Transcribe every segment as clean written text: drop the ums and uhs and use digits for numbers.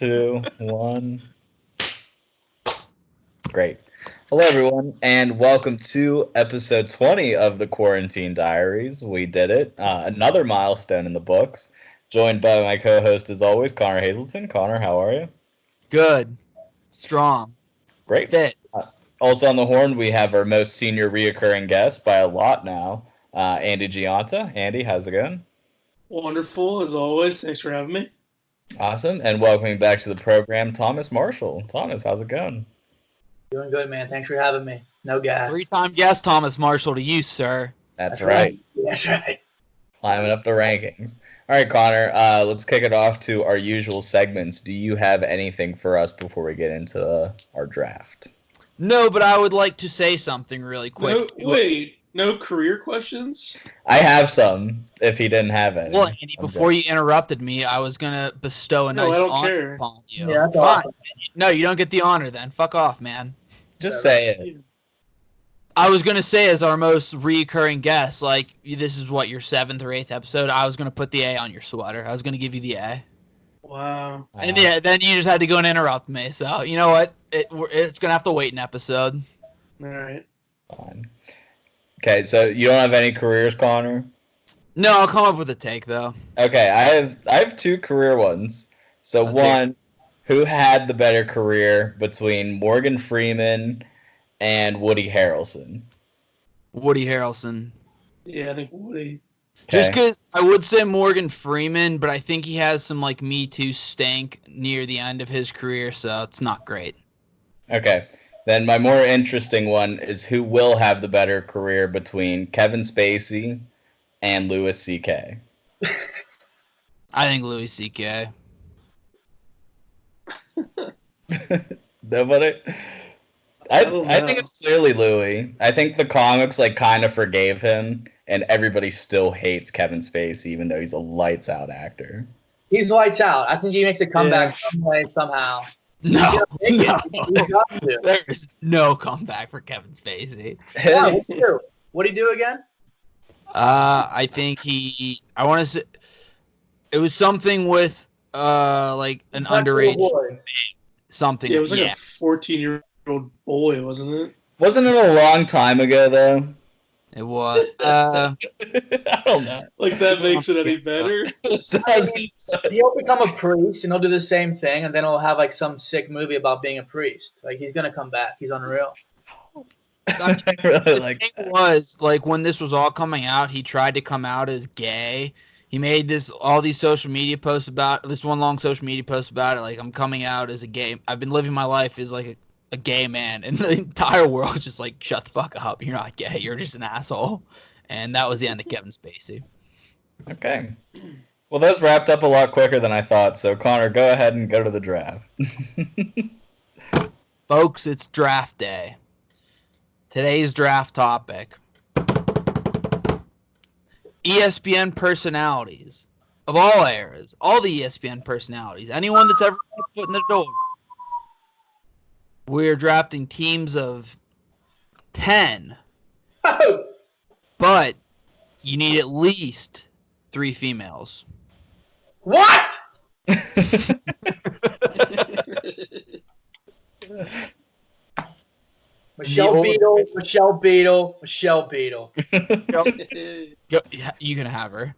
2, 1. Great. Hello, everyone, and welcome to episode 20 of the Quarantine Diaries. We did it. Another milestone in the books. Joined by my co-host, as always, Connor Hazelton. Connor, how are you? Good. Strong. Great. Fit. Also on the horn, we have our most senior reoccurring guest by a lot now, Andy Gianta. Andy, how's it going? Wonderful, as always. Thanks for having me. Awesome. And welcoming back to the program, Thomas Marshall. Thomas, how's it going? Doing good, man. Thanks for having me. No gas. 3-time guest Thomas Marshall to you, sir. That's right. That's right. Climbing up the rankings. All right, Connor, let's kick it off to our usual segments. Do you have anything for us before we get into our draft? No, but I would like to say something really quick. No career questions? I have some, if he didn't have any. Well, Andy, before you interrupted me, I was going to bestow a nice honor upon you. Yeah, that's awesome. No, you don't get the honor then. Fuck off, man. Just say it. I was going to say, as our most reoccurring guest, like, this is what, your 7th or 8th episode? I was going to put the A on your sweater. I was going to give you the A. Wow. And yeah, then you just had to go and interrupt me. So, you know what? It's going to have to wait an episode. All right. Fine. Okay, so you don't have any careers, Connor? No, I'll come up with a take, though. Okay, I have 2 career ones. So one, who had the better career between Morgan Freeman and Woody Harrelson? Woody Harrelson. Yeah, I think Woody. Okay. Just because I would say Morgan Freeman, but I think he has some, like, Me Too stank near the end of his career, so it's not great. Okay. Then my more interesting one is who will have the better career between Kevin Spacey and Louis C.K. I think Louis C.K. Nobody? I think it's clearly Louis. I think the comics kind of forgave him, and everybody still hates Kevin Spacey, even though he's a lights out actor. He's lights out. I think he makes a comeback some way, somehow. No. There There is no comeback for Kevin Spacey. What'd he do again? I think I want to say, it was something with, like, an underage something. Yeah, it was like a 14-year-old boy, wasn't it? Wasn't it a long time ago, though? It was. I don't know. Like, that makes it any better? It doesn't. He'll become a priest, and he'll do the same thing, and then he'll have, like, some sick movie about being a priest. Like, he's going to come back. He's unreal. I really like that. Was, like, when this was all coming out, he tried to come out as gay. He made all these social media posts about this one long social media post about it. Like, I'm coming out as a gay. I've been living my life as like a gay man, and the entire world just like, shut the fuck up. You're not gay. You're just an asshole. And that was the end of Kevin Spacey. Okay. Well, those wrapped up a lot quicker than I thought. So, Connor, go ahead and go to the draft. Folks, it's draft day. Today's draft topic: ESPN personalities of all eras, all the ESPN personalities, anyone that's ever put foot in the door. We're drafting teams of 10, but you need at least 3 females. What? Michelle Beadle. You can have her.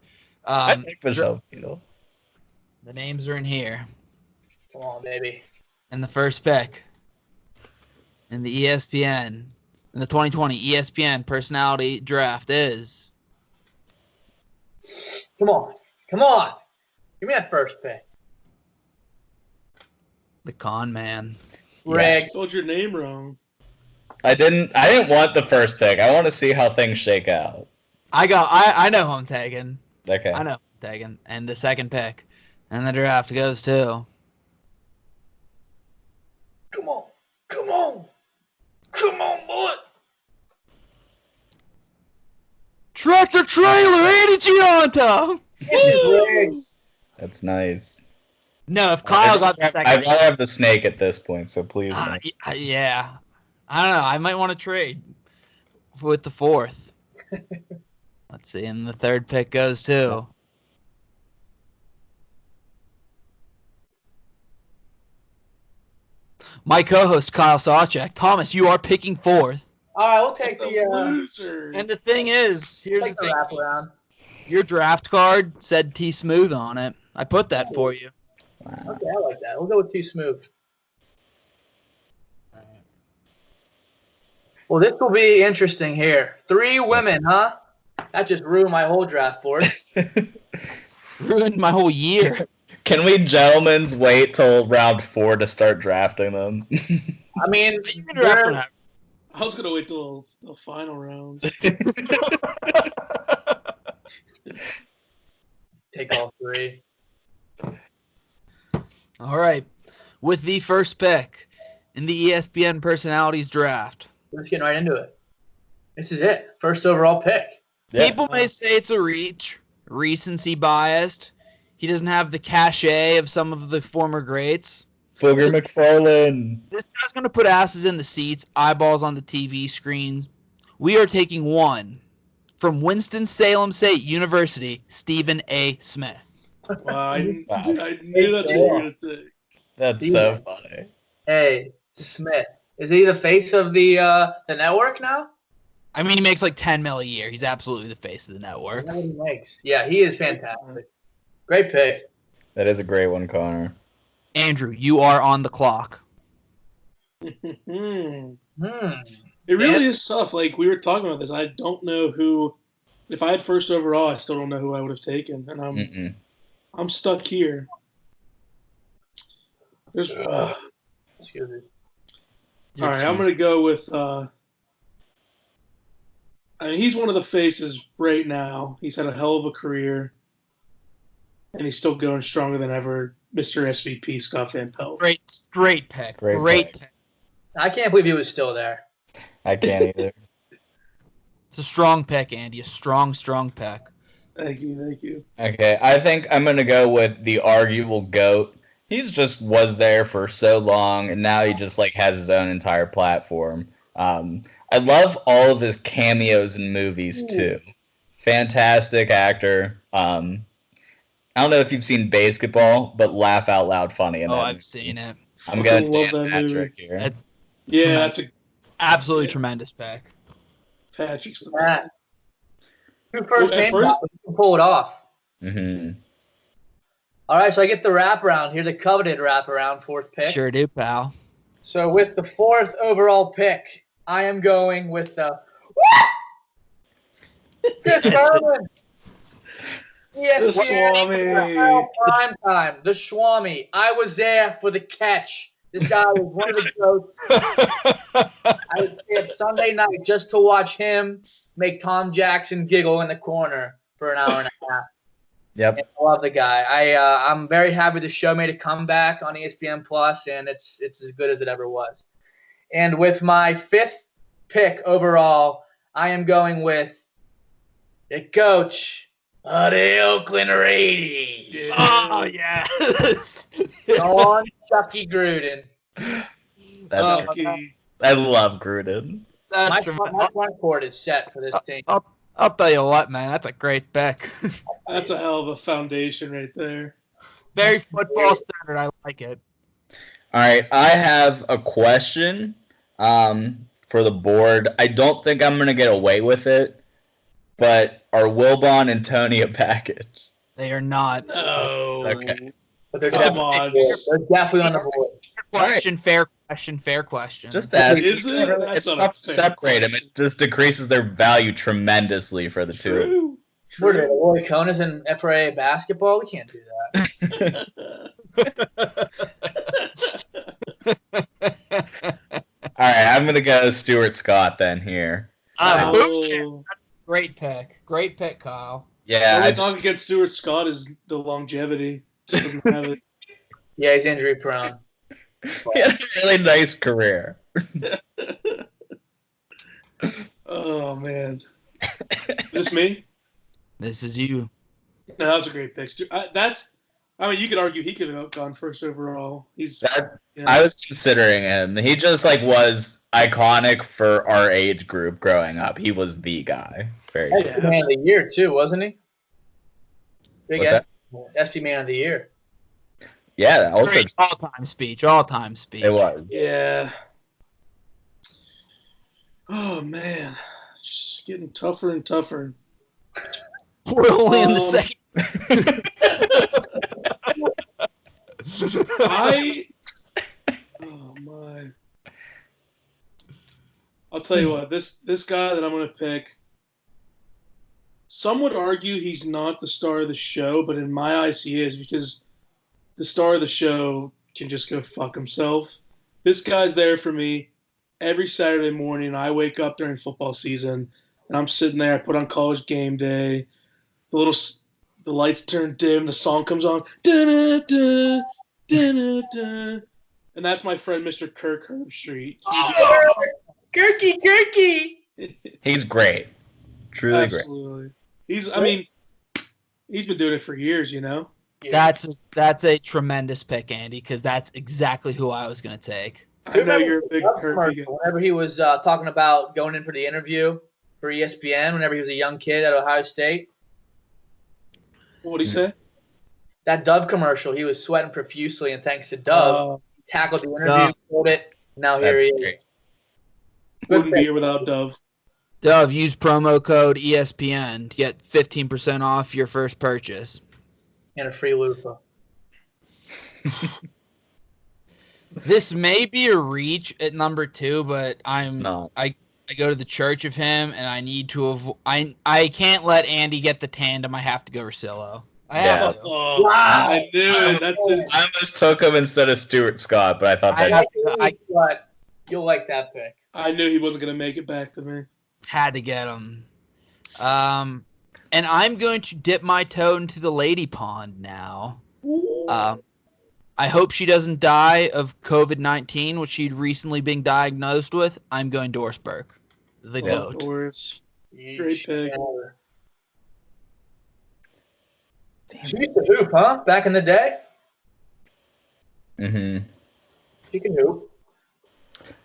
I think Michelle Beadle. The names are in here. Come on, baby. And the first pick in the ESPN, in the 2020 ESPN personality draft is... Come on. Give me that first pick. The Con Man. Rick. You spelled your name wrong. I didn't want the first pick. I want to see how things shake out. I know who I'm taking. Okay. I know who I'm taking. And the second pick in the draft goes to... Come on, boy. Tractor Trailer, Andy Gianta! That's nice. No, if Kyle got the second... I'd rather have the snake at this point, so please. Yeah. I don't know. I might want to trade with the 4th. Let's see. And the 3rd pick goes to... My co-host Kyle Sawchek. Thomas, you are picking fourth. All right, we'll take The the loser. And the thing is, here's the thing. wraparound. Your draft card said T Smooth on it. I put that for you. Wow. Okay, I like that. We'll go with Too Smooth. Well, this will be interesting here. 3 women, huh? That just ruined my whole draft board. Ruined my whole year. Can we gentlemen's wait till round 4 to start drafting them? I mean, You can draft they're- them. I was gonna wait till the final rounds. take all 3. All right. With the first pick in the ESPN Personalities Draft. We're just getting right into it. This is it. First overall pick. Yeah. People may say it's a reach, recency biased. He doesn't have the cachet of some of the former greats. Booger McFarlane. This guy's going to put asses in the seats, eyeballs on the TV screens. We are taking one from Winston-Salem State University, Stephen A. Smith. Wow, I knew Wow. that's what you were gonna take. That's so funny. Hey, Smith. Is he the face of the network now? I mean, he makes like $10 million a year. He's absolutely the face of the Is network. that what he makes? Yeah, he is fantastic. Great pick. That is a great one, Connor. Andrew, you are on the clock. Hmm. Hmm. It really is tough. Like we were talking about this, I don't know who. If I had first overall, I still don't know who I would have taken, and I'm stuck here. There's. Excuse me. All right, I'm gonna go with. I mean, he's one of the faces right now. He's had a hell of a career, and he's still going stronger than ever. Mr. SVP Scott Van Pelt. Great pick. Great Great pick. pick. I can't believe he was still there. I can't either. It's a strong pick, Andy. A strong pick. Thank you. Okay, I think I'm going to go with the arguable GOAT. He's just was there for so long, and now he just like has his own entire platform. I love all of his cameos in movies too. Fantastic actor. I don't know if you've seen Basketball, but laugh out loud funny. In that I've movie. seen it. I'm going Love Dan that Patrick movie. here. That's Yeah, that's a absolutely tremendous pick. Patrick's the Matt. Two first Well, at names, first- but you can pull it off. hmm All right, so I get the wraparound here, the coveted wraparound, 4th pick. Sure do, pal. So with the 4th overall pick, I am going with the Chris Berman. The Swami. Prime time. The Swami. I was there for the catch. This guy was one of the goats. I would stay up Sunday night just to watch him make Tom Jackson giggle in the corner for an hour and a half. Yep. I love the guy. I'm very happy the show made a comeback on ESPN Plus, and it's as good as it ever was. And with my 5th pick overall, I am going with the coach of the Oakland Raiders. Oh, yeah. Go on, Chucky Gruden. That's I love Gruden. My That's front court is set for this team. I'll tell you what, man. That's a great pick. That's a hell of a foundation right there. Very football standard. I like it. All right, I have a question for the board. I don't think I'm going to get away with it, but are Wilbon and Tony a package? They are not. No. Okay. But they're Come definitely, on. they're definitely on the board. Fair question. Just ask. Is it? It's That's not tough a to fair separate them. It just decreases their value tremendously for the two. True. What are they, Roy Conas in FRA basketball? We can't do that. All right, I'm going to go Stuart Scott then here. Oh. Great pick. Great pick, Kyle. The Yeah, only knock against Stuart Scott is the longevity. Just doesn't have it. Yeah, he's injury prone. he had a really nice career. Oh man, is this me? This is you. No, that was a great pick. I mean, you could argue he could have gone first overall. He's. I was considering him. He just was iconic for our age group growing up. He was the guy. Very good. SP Man of the Year too, wasn't he? Big What's that? SP Man of the Year. Yeah, also Great all-time speech. All-time speech. it was. Yeah. Oh man, just getting tougher and tougher. We're only in the Um, second. Oh my. I'll tell you what. This guy that I'm gonna pick. Some would argue he's not the star of the show, but in my eyes, he is because the star of the show can just go fuck himself. This guy's there for me every Saturday morning. I wake up during football season, and I'm sitting there. I put on College Game Day. The lights turn dim. The song comes on. Da-da-da, da-da-da. And that's my friend, Mr. Kirk Herbstreit. Kirky. He's great. Truly great. Absolutely. I mean, he's been doing it for years, you know? That's a tremendous pick, Andy, because that's exactly who I was going to take. I know you're a big Kirk guy. Whenever he was talking about going in for the interview for ESPN, whenever he was a young kid at Ohio State. What did he say? That Dove commercial, he was sweating profusely, and thanks to Dove, he tackled the interview, pulled it. Now here he is. Great. Wouldn't be here without Dove. Dove, use promo code ESPN to get 15% off your first purchase. And a free loofah. This may be a reach at number 2, but It's not. I go to the church of him, and I need to I can't let Andy get the tandem. I have to go Rosillo. I have to. Oh, Wow. I knew it. That's it. I almost took him instead of Stuart Scott, but I thought that But you'll like that pick. I knew he wasn't going to make it back to me. Had to get him. And I'm going to dip my toe into the lady pond now. I hope she doesn't die of COVID-19, which she'd recently been diagnosed with. I'm going Dorsberg, the GOAT. Doris. Great pick. She used to hoop, huh? Back in the day? Mm-hmm. She can hoop.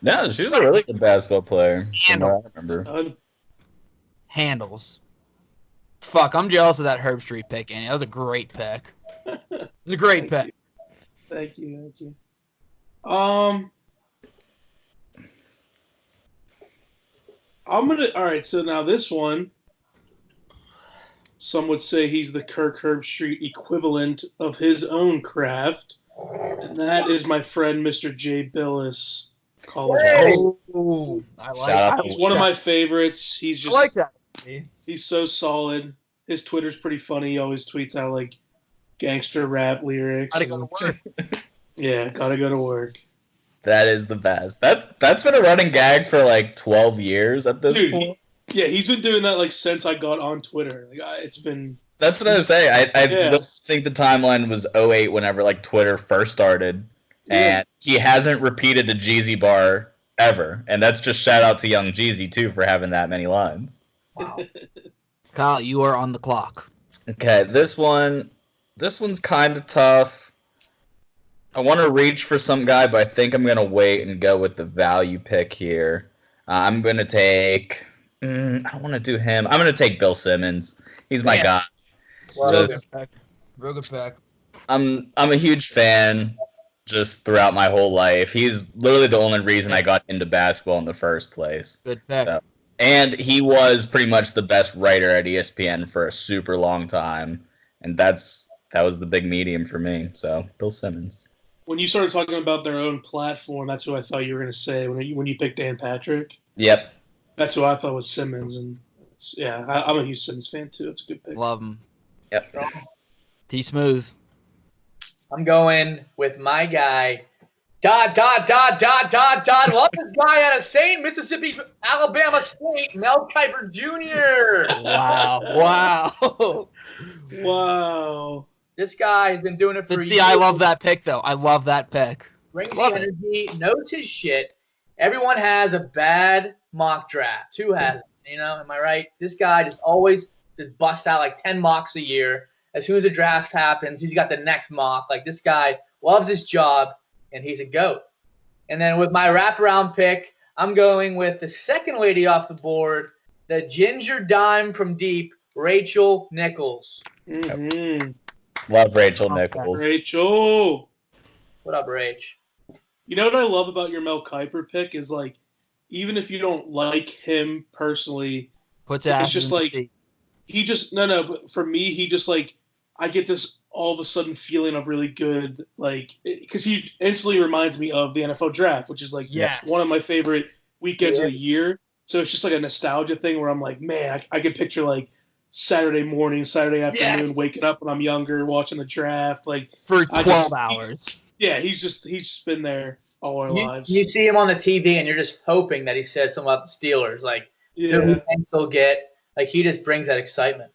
No, she was a really good basketball player. From what I remember. Handles. Fuck, I'm jealous of that Herbstreit pick, Andy. That was a great pick. It was a great pick. Thank you. I'm gonna. All right, so now this one. Some would say he's the Kirk Herbstreit equivalent of his own craft, and that is my friend, Mr. Jay Billis. College. Oh, I like Shout out that. to He's one of my favorites. He's just I like that. he's so solid. His Twitter's pretty funny. He always tweets out like gangster rap lyrics. Gotta go to work. Yeah, gotta go to work. That is the best. That's been a running gag for like 12 years at this Dude, point. Yeah, he's been doing that like since I got on Twitter. Like it's been. That's what I was saying. I Yeah. think the timeline was 08 whenever like Twitter first started, and he hasn't repeated the Jeezy bar ever. And that's just shout out to young Jeezy too for having that many lines. Wow. Kyle, you are on the clock. Okay, this one's kind of tough. I want to reach for some guy, but I think I'm gonna wait and go with the value pick here. I'm gonna take. I don't want to do him. I'm gonna take Bill Simmons. He's my guy. Well, Just- Real good pick. I'm a huge fan just throughout my whole life. He's literally the only reason I got into basketball in the first place. Good pick. So- And he was pretty much the best writer at ESPN for a super long time. And that was the big medium for me. So Bill Simmons. When you started talking about their own platform, that's who I thought you were going to say when you picked Dan Patrick. Yep. That's who I thought was Simmons, and I'm a huge Simmons fan too. It's a good pick. Love him. Yep. T Smooth. I'm going with my guy. Love this guy out of St. Mississippi, Alabama State, Mel Kiper Jr. Wow. Wow. This guy has been doing it for But years. see, I love that pick, though. I love that pick. Brings Love the it. energy, knows his shit. Everyone has a bad mock draft. Who hasn't? You know, am I right? This guy just always just busts out like 10 mocks a year. As soon as the draft happens, he's got the next mock. Like, this guy loves his job, and he's a GOAT. And then with my wraparound pick, I'm going with the second lady off the board, the ginger dime from deep, Rachel Nichols. Mm-hmm. Love Rachel Nichols. Rachel. What up, Rach? You know what I love about your Mel Kiper pick is like, even if you don't like him personally, Puts it's asses just in the like seat. he just no. But for me, he just like I get this all of a sudden feeling of really good, like because he instantly reminds me of the NFL draft, which is like Yes. one of my favorite weekends Yeah. of the year. So it's just like a nostalgia thing where I'm like, man, I can picture like Saturday morning, Saturday afternoon, Yes. waking up when I'm younger, watching the draft. Like For I 12 just- hours. yeah, he's just been there all our lives. You see him on the TV, and you're just hoping that he says something about the Steelers, like who Yeah, he thinks they'll get. Like he just brings that excitement.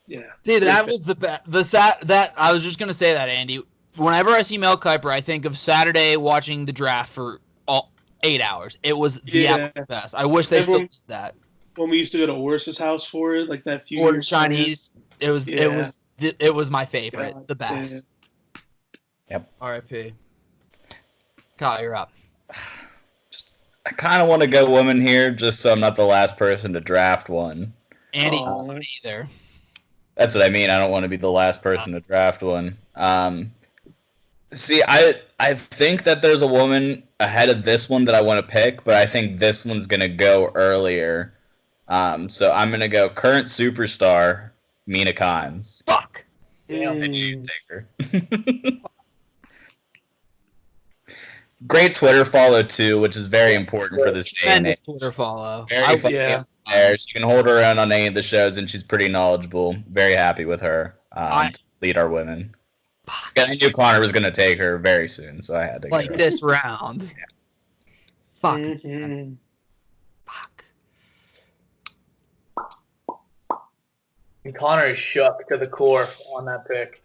yeah. See, that Great was that I was just gonna say that, Andy. Whenever I see Mel Kiper, I think of Saturday watching the draft for all 8 hours. It was the Yeah. absolute best. I wish they still Everyone- did that. When we used to go to Oris's house for it, like that few Or years. Chinese. It was Yeah. it was my favorite. God, The best. Yep. R.I.P. Kyle, you're up. I kind of want to go woman here, just so I'm not the last person to draft one. Andy's Oh. not either. That's what I mean. I don't want to be the last person to draft one. See, I think that there's a woman ahead of this one that I want to pick, but I think this one's gonna go earlier. So I'm gonna go current superstar Mina Kimes. Fuck. And you take her. Great Twitter follow too, which is very important for this day and Tremendous age. Twitter follow. Very funny yeah. there. She can hold her own on any of the shows, and she's pretty knowledgeable. Very happy with her to lead our women. I knew Connor was going to take her very soon, so I had to Like get her. this round. Fuck. Mhm. Fuck. And Connor is shook to the core on that pick.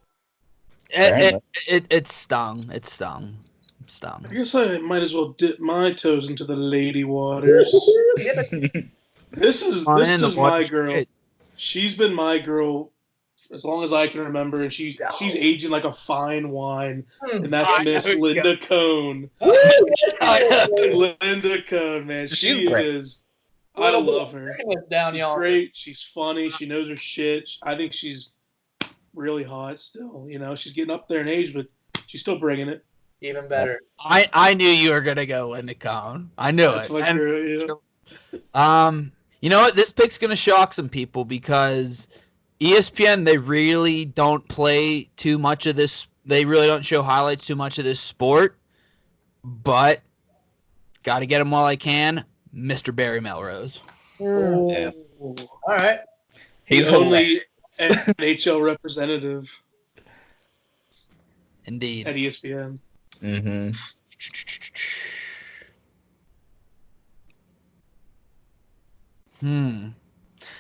It stung. It stung. Stung. I guess I might as well dip my toes into the lady waters. This is my girl. She's been my girl as long as I can remember, and she's aging like a fine wine, and that's Miss Linda Cohn. Linda Cohn, man, She's great. is. I love her. Down, She's y'all. great. She's funny. She knows her shit. I think she's really hot still. You know, she's getting up there in age, but she's still bringing it. Even better. I knew you were gonna go Linda Cohn. I knew That's it. my And, girl, yeah. you know what? This pick's gonna shock some people because ESPN, they really don't play too much of this. They really don't show highlights too much of this sport. But got to get him while I can. Mr. Barry Melrose. Yeah. All right. He's the only NHL representative Indeed. at ESPN. Mm-hmm.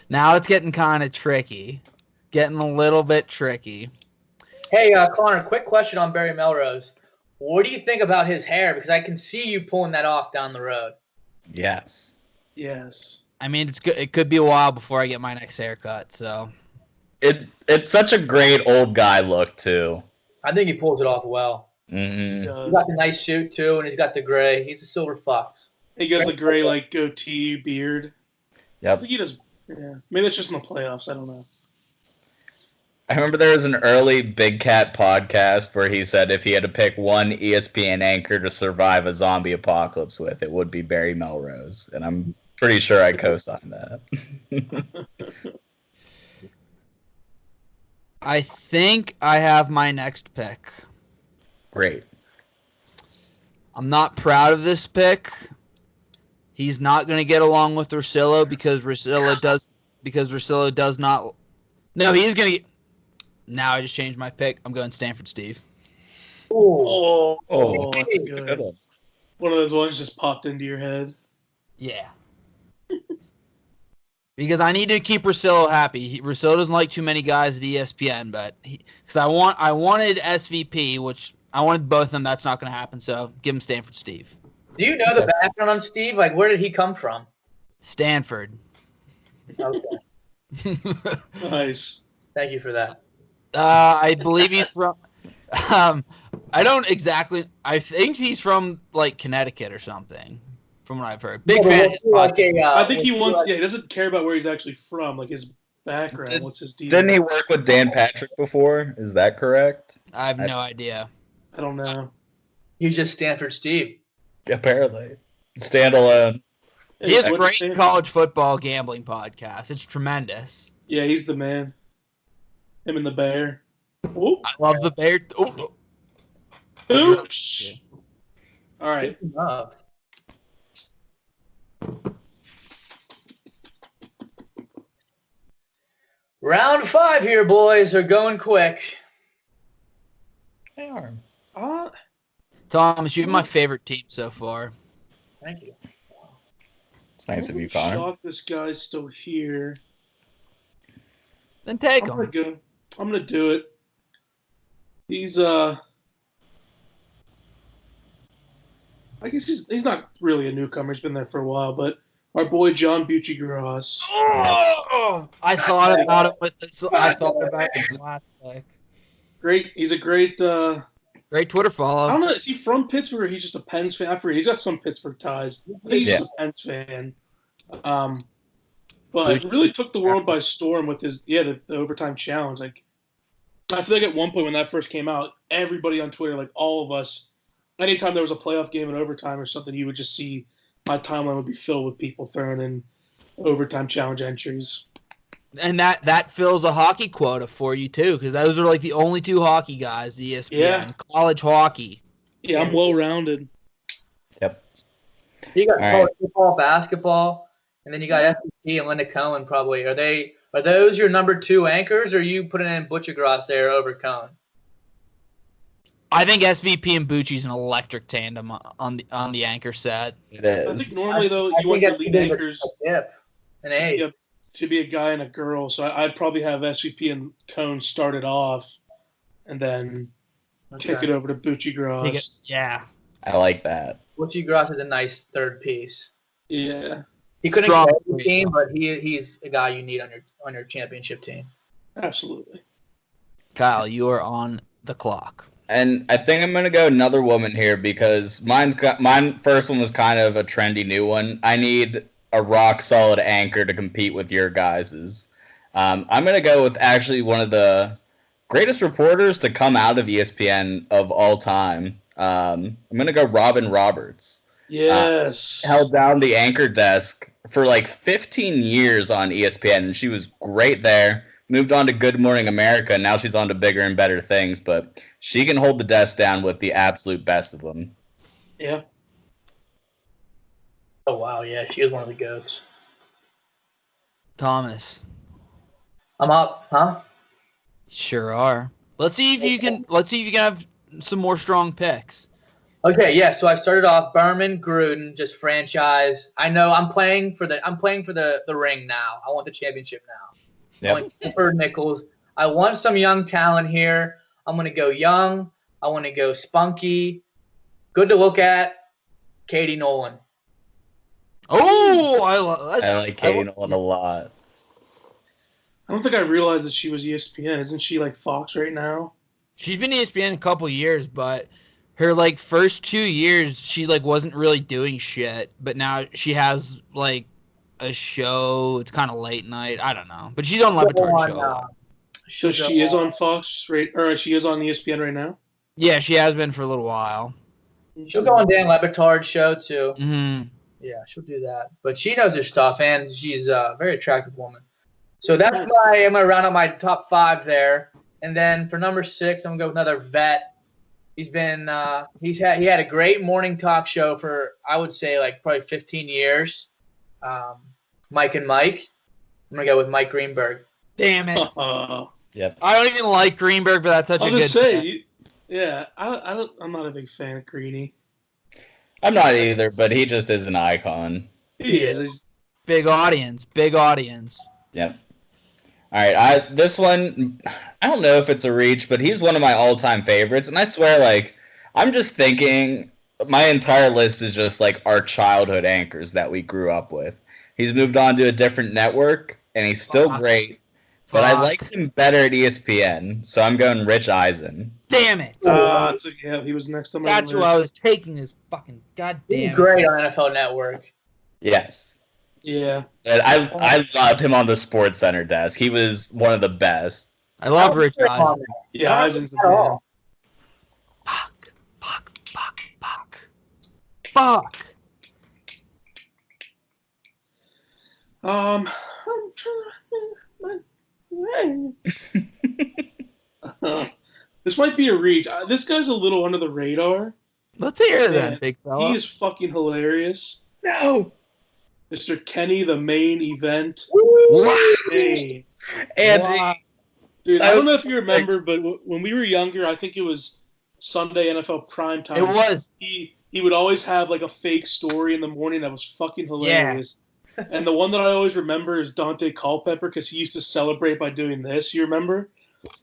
Now it's getting kind of tricky. Getting a little bit tricky. Hey, Connor, quick question on Barry Melrose. What do you think about his hair? Because I can see you pulling that off down the road. Yes. Yes. I mean, it's good. It could be a while before I get my next haircut. So It's such a great old guy look too. I think he pulls it off well. Mm-hmm. He He's got the nice suit, too, and he's got the gray. He's a silver fox. He got the gray like goatee beard. I Yep. think he does. Yeah. Maybe that's just in the playoffs. I don't know. I remember there was an early Big Cat podcast where he said if he had to pick one ESPN anchor to survive a zombie apocalypse with, it would be Barry Melrose, and I'm pretty sure I co-signed that. I think I have my next pick. Great. I'm not proud of this pick. He's not going to get along with Russillo because Russillo does not. No, he's going to get. Now I just changed my pick. I'm going Stanford Steve. Ooh. Oh, that's good. One of those ones just popped into your head. Yeah. Because I need to keep Russillo happy. Russillo doesn't like too many guys at ESPN, but because I wanted SVP, which I wanted both of them. That's not going to happen. So give him Stanford Steve. Do you know the background on Steve? Like, where did he come from? Stanford. Okay. Nice. Thank you for that. I believe he's from. I don't exactly. I think he's from like Connecticut or something. From what I've heard. Big fan of his podcast. I think he wants. Yeah, he doesn't care about where he's actually from, like his background. What's his deal? Didn't he work with Dan Patrick before? Is that correct? I have no idea. I don't know. He's just Stanford Steve. Apparently. Standalone. He has a What's great Stanford? college football gambling podcast. It's tremendous. Yeah, he's the man. Him and the bear. Whoop. I love the Bears. Oh, Oosh. All right. Speaking of, round 5 here, boys. Are going quick. They are. Thomas, you're my favorite team so far. Thank you. It's nice of you, I'm Connor. shocked this guy's still here. Then take I'm him. gonna go. I'm gonna do it. He's I guess he's not really a newcomer. He's been there for a while, but our boy John Bucci-Gross. Oh, I thought about it with this. I thought about it with the last pick. Great. He's a great. Great Twitter I follow. don't know. Is he from Pittsburgh or he's just a Pens fan? I forget. He's got some Pittsburgh ties. I think he's just a Pens fan. But really took the world by storm with his the overtime challenge. Like, I feel like at one point when that first came out, everybody on Twitter, like all of us, anytime there was a playoff game in overtime or something, you would just see my timeline would be filled with people throwing in overtime challenge entries. And that fills a hockey quota for you too, because those are like the only two hockey guys, the ESPN, Yeah. college hockey. Yeah, I'm well rounded. Yep. You got All college football, basketball, and then you got SEC and Linda Cohen probably. Are those your number 2 anchors, or are you putting in Butchergrass there over Cohen? I think SVP and Bucci's an electric tandem on the anchor set. It I think is. normally though I you want think your lead SVP is anchors a dip, an A. Yeah, to be a guy and a girl. So I'd probably have SVP and Cone start it off, and then take it over to Bucci-Gross. Yeah. I like that. Butchergrass is a nice third piece. Yeah, He couldn't Strong carry the three. team, but he's a guy you need on your championship team. absolutely. Kyle, you are on the clock. And I think I'm gonna go another woman here because mine first one was kind of a trendy new one. I need a rock solid anchor to compete with your guys's. I'm gonna go with actually one of the greatest reporters to come out of ESPN of all time. I'm gonna go Robin Roberts. Yes. Held down the anchor desk for like 15 years on ESPN, and she was great there. Moved on to Good Morning America, and now she's on to bigger and better things, but she can hold the desk down with the absolute best of them. Yeah. Oh wow, yeah, she is one of the goats. Thomas. I'm up, huh? Sure are. Let's see if you can have some more strong picks. Okay, yeah. So I started off Berman, Gruden, just franchise. I know I'm playing for the ring now. I want the championship now. Yep. I want Cooper Nichols. I want some young talent here. I'm gonna go young. I want to go spunky. Good to look at. Katie Nolan. Oh, I like Katie Nolan a lot. I don't think I realized that she was ESPN. Isn't she like Fox right now? She's been ESPN a couple years, but her like first 2 years she like wasn't really doing shit. But now she has like a show. It's kind of late night. I don't know, but she's on Levitar's show. So she is on Fox, right? Or she is on ESPN right now? Yeah, she has been for a little while. She'll go on Dan Lebatard's show too. Mm-hmm. Yeah, she'll do that. But she knows her stuff, and she's a very attractive woman. So I'm gonna round up my top 5 there, and then for number 6, I'm gonna go with another vet. He had a great morning talk show for I would say like probably 15 years. Mike and Mike. I'm gonna go with Mike Greenberg. Damn it! Yep. I don't even like Greenberg, but that's such I'll a good. just say, I'm not a big fan of Greeny. I'm not either, but he just is an icon. He is. He's, Big audience. Yep. All right, this one, I don't know if it's a reach, but he's one of my all-time favorites, and I swear, like, I'm just thinking my entire list is just like our childhood anchors that we grew up with. He's moved on to a different network, and he's still great, but I liked him better at ESPN, so I'm going Rich Eisen. Damn it! he was next on my That's list. who I was taking. This fucking goddamn. He's great on NFL Network. Yes. Yeah. And I loved him on the Sports Center desk. He was one of the best. I love Rich Eisen. Yeah, Eisen's the man. Fuck. Fuck. I'm trying to. This might be a reach. This guy's a little under the radar. Let's hear it then, Man, big he fella. is fucking hilarious. No. Mr. Kenny, the main event. Wow. Hey, Andy. Wow. dude, I I don't was know if you remember, but when we were younger, I think it was Sunday NFL primetime. It was. He would always have like a fake story in the morning that was fucking hilarious. And the one that I always remember is Dante Culpepper because he used to celebrate by doing this. You remember?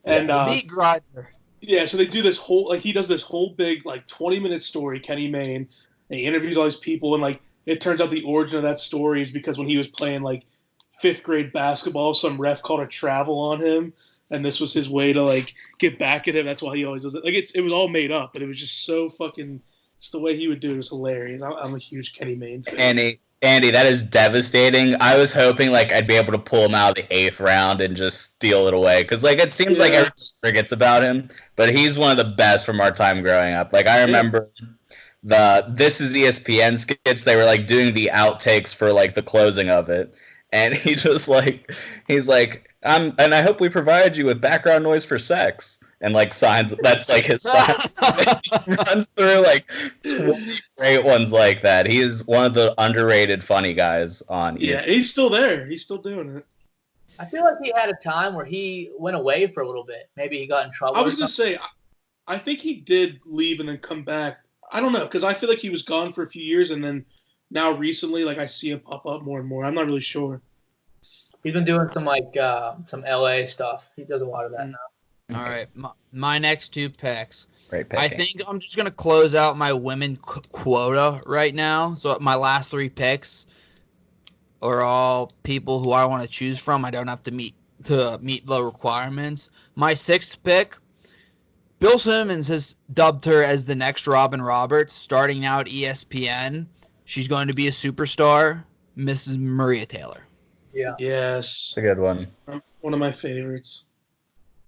And The meat grinder. yeah, so they do this whole he does this whole big 20-minute story, Kenny Mayne, and he interviews all these people, and it turns out the origin of that story is because when he was playing fifth grade basketball, some ref called a travel on him, and this was his way to get back at him. That's why he always does it. It was all made up, but it was just so fucking just the way he would do it was hilarious. I'm a huge Kenny Mayne fan. Andy, that is devastating. I was hoping I'd be able to pull him out of the 8th round and just steal it away because it seems like everyone forgets about him, but he's one of the best from our time growing up. I remember the This Is ESPN skits. They were doing the outtakes for the closing of it, and he just he's and I hope we provide you with background noise for sex. And signs that's his sign. He runs through 20 great ones like that. He is one of the underrated funny guys on ESPN. Yeah, he's still there. He's still doing it. I feel like he had a time where he went away for a little bit. Maybe he got in trouble. I was gonna say, I think he did leave and then come back. I don't know because I feel like he was gone for a few years and then now recently, I see him pop up more and more. I'm not really sure. He's been doing some LA stuff. He does a lot of that now. All right, my next 2 picks. Great pick. I think I'm just going to close out my women quota right now. So my last 3 picks are all people who I want to choose from. I don't have to meet the requirements. My 6th pick, Bill Simmons has dubbed her as the next Robin Roberts, starting out ESPN. She's going to be a superstar, Mrs. Maria Taylor. Yeah. Yes. It's a good one. One of my favorites.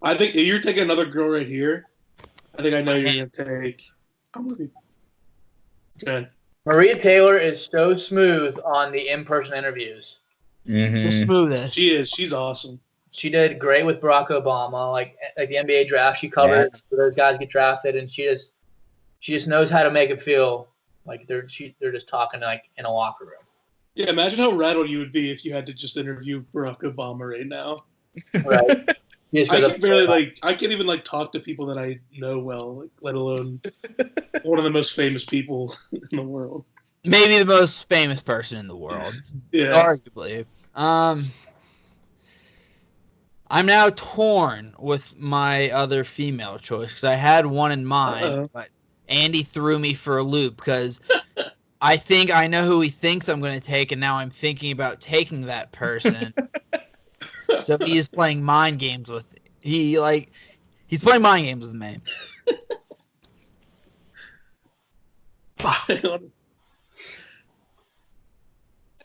I think you're taking another girl right here. I think I know you're going to take. I'm going to be good. Maria Taylor is so smooth on the in-person interviews. The smoothest. She is. She's awesome. She did great with Barack Obama, like the NBA draft. She covered those guys get drafted, and she just knows how to make it feel like they're just talking in a locker room. Yeah, imagine how rattled you would be if you had to just interview Barack Obama right now. Right. I can barely I can't even talk to people that I know well, let alone one of the most famous people in the world. Maybe the most famous person in the world. Yeah. Arguably. I'm now torn with my other female choice because I had one in mind, but Andy threw me for a loop because I think I know who he thinks I'm going to take, and now I'm thinking about taking that person. So he's playing mind games with he's playing mind games with me.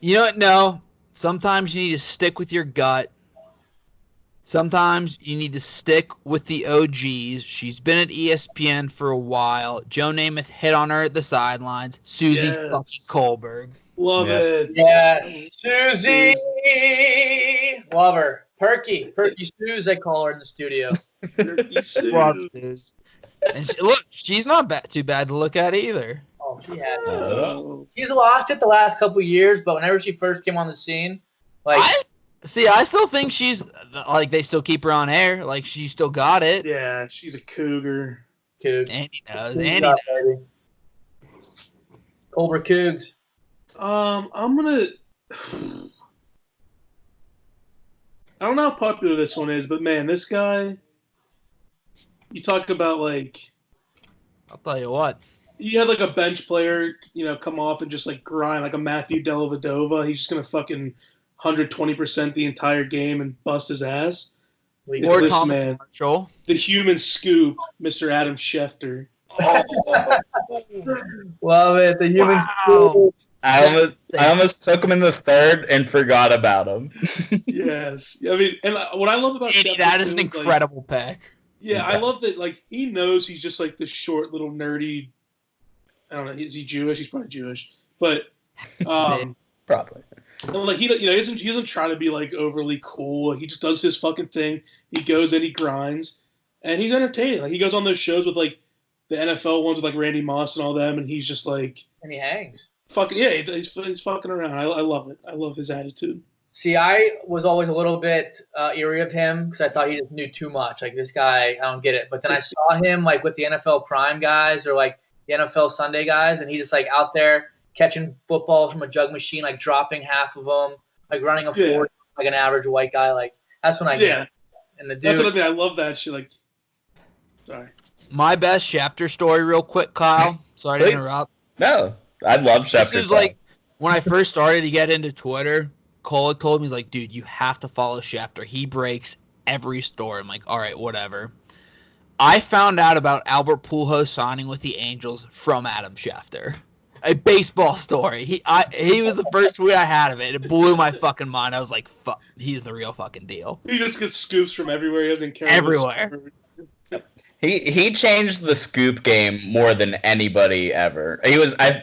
You know what? No. Sometimes you need to stick with your gut. Sometimes you need to stick with the OGs. She's been at ESPN for a while. Joe Namath hit on her at the sidelines. Susie fucking Kohlberg. Love it. Yes. Susie. Love her. Perky Suze, I call her in the studio. Love Suze. And she's not too bad to look at either. Oh, she had it. She's lost it the last couple years, but whenever she first came on the scene, I still think she's they still keep her on air. She still got it. Yeah, she's a cougar. Andy knows. Cobra Cougs. I'm gonna. I don't know how popular this one is, but man, this guy. You talk about I'll tell you what. You had a bench player, come off and just grind like a Matthew Dellavedova. He's just gonna fucking 120% the entire game and bust his ass. Or Tom Marshall. The human scoop, Mr. Adam Schefter. Love it, the human scoop. I almost took him in the 3rd and forgot about him. Yes, I mean, and what I love about Schefter, that is an incredible pick. Yeah, I love that. He knows he's just this short little nerdy I don't know. Is he Jewish? He's probably Jewish. But Probably. like he doesn't try to be like overly cool. He just does his fucking thing. He goes in, he grinds, and he's entertaining. Like he goes on those shows with like the NFL ones with like Randy Moss and all them, and he's just like And he hangs. fucking he's fucking around. I love it. I love his attitude. See, I was always a little bit eerie of him because I thought he just knew too much. Like, this guy, I don't get it. But then I saw him, like, with the NFL Prime guys or, like, the NFL Sunday guys, and he's just, like, out there catching footballs from a jug machine, like, dropping half of them, like, running a 40 like an average white guy. Like, that's when I get it. And the dude, That's what I mean. I love that shit. Like, sorry. My best Schefter story, real quick, Kyle. Sorry to interrupt. No, I love Schefter. This is like when I first started to get into Twitter. Cole told me, he's like, dude, you have to follow Schefter. He breaks every story. I'm like, all right, whatever. I found out about Albert Pujols signing with the Angels from Adam Schefter. A baseball story. He was the first tweet I had of it. It blew my fucking mind. I was like, fuck, he's the real fucking deal. He just gets scoops from everywhere. He doesn't care. Everywhere. He changed the scoop game more than anybody ever.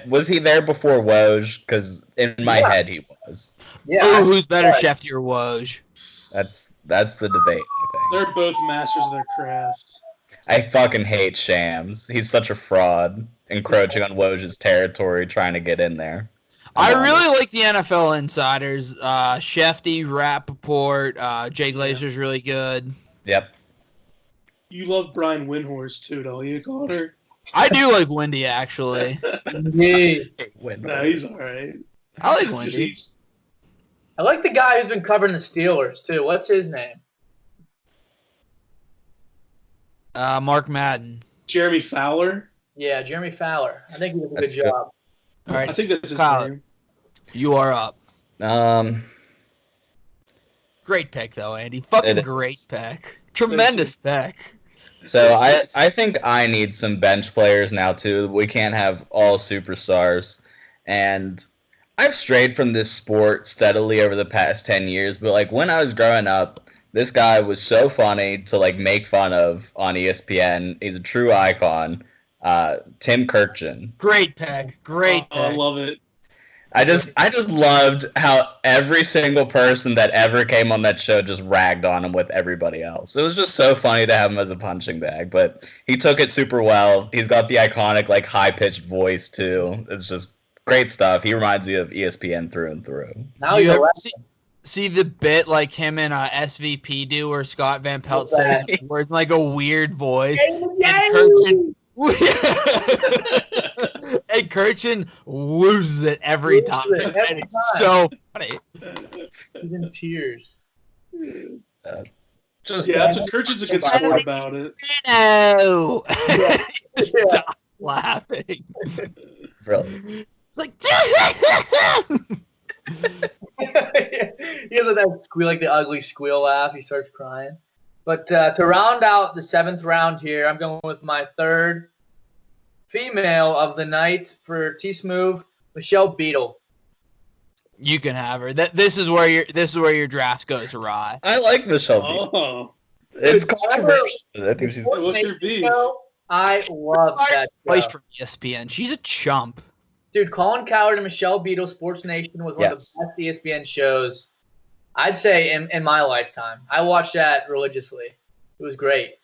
Was he there before Woj? Because in my head he was. yeah. Oh, who's better, Schefter or Woj? That's the debate, I think. They're both masters of their craft. I fucking hate Shams. He's such a fraud, encroaching on Woj's territory, trying to get in there. I really like the NFL insiders. Shefty, Rappaport, Jay Glazer's really good. Yep. You love Brian Windhorst too, don't you, Connor? I do like Wendy, actually. Yeah. No, he's all right. I like Just Wendy. he's- I like the guy who's been covering the Steelers, too. What's his name? Mark Madden. Jeremy Fowler. Yeah, Jeremy Fowler. I think he does a That's good good. job. All right, I think that's his Kyle, name. you are up. Great pick, though, Andy. Fucking It great is. pick. Tremendous pick. So I think I need some bench players now too. We can't have all superstars. And I've strayed from this sport steadily over the past 10 years, but like when I was growing up, this guy was so funny to like make fun of on ESPN. He's a true icon. Tim Kirkchin. Great pick. Great Oh, I pick. love it. I just loved how every single person that ever came on that show just ragged on him with everybody else. It was just so funny to have him as a punching bag, but he took it super well. He's got the iconic like high-pitched voice too. It's just great stuff. He reminds me of ESPN through and through. Now Do he's you a ever legend. see the bit like him and SVP do where Scott Van Pelt What's says that? words in like a weird voice? Yay! Kirkchin- and Kirchin loses it every Loses time. it every And it's time. so funny. He's in tears. Just Yeah, that's what Kirchin's a good sport about it. No. Yeah. Stop laughing. brilliant. It's like He has that squeal, like the ugly squeal laugh. He starts crying. But to round out the 7th round here, I'm going with my 3rd female of the night for T-Smooth, Michelle Beadle. you can have her. This is where your draft goes awry. I like Michelle B. Oh, It's Dude, controversial. I think she's what's your beef? I love that Place show. from ESPN. She's a chump. Dude, Colin Cowherd and Michelle Beadle, Sports Nation was one Yes. of the best ESPN shows, I'd say, in my lifetime. I watched that religiously. It was great.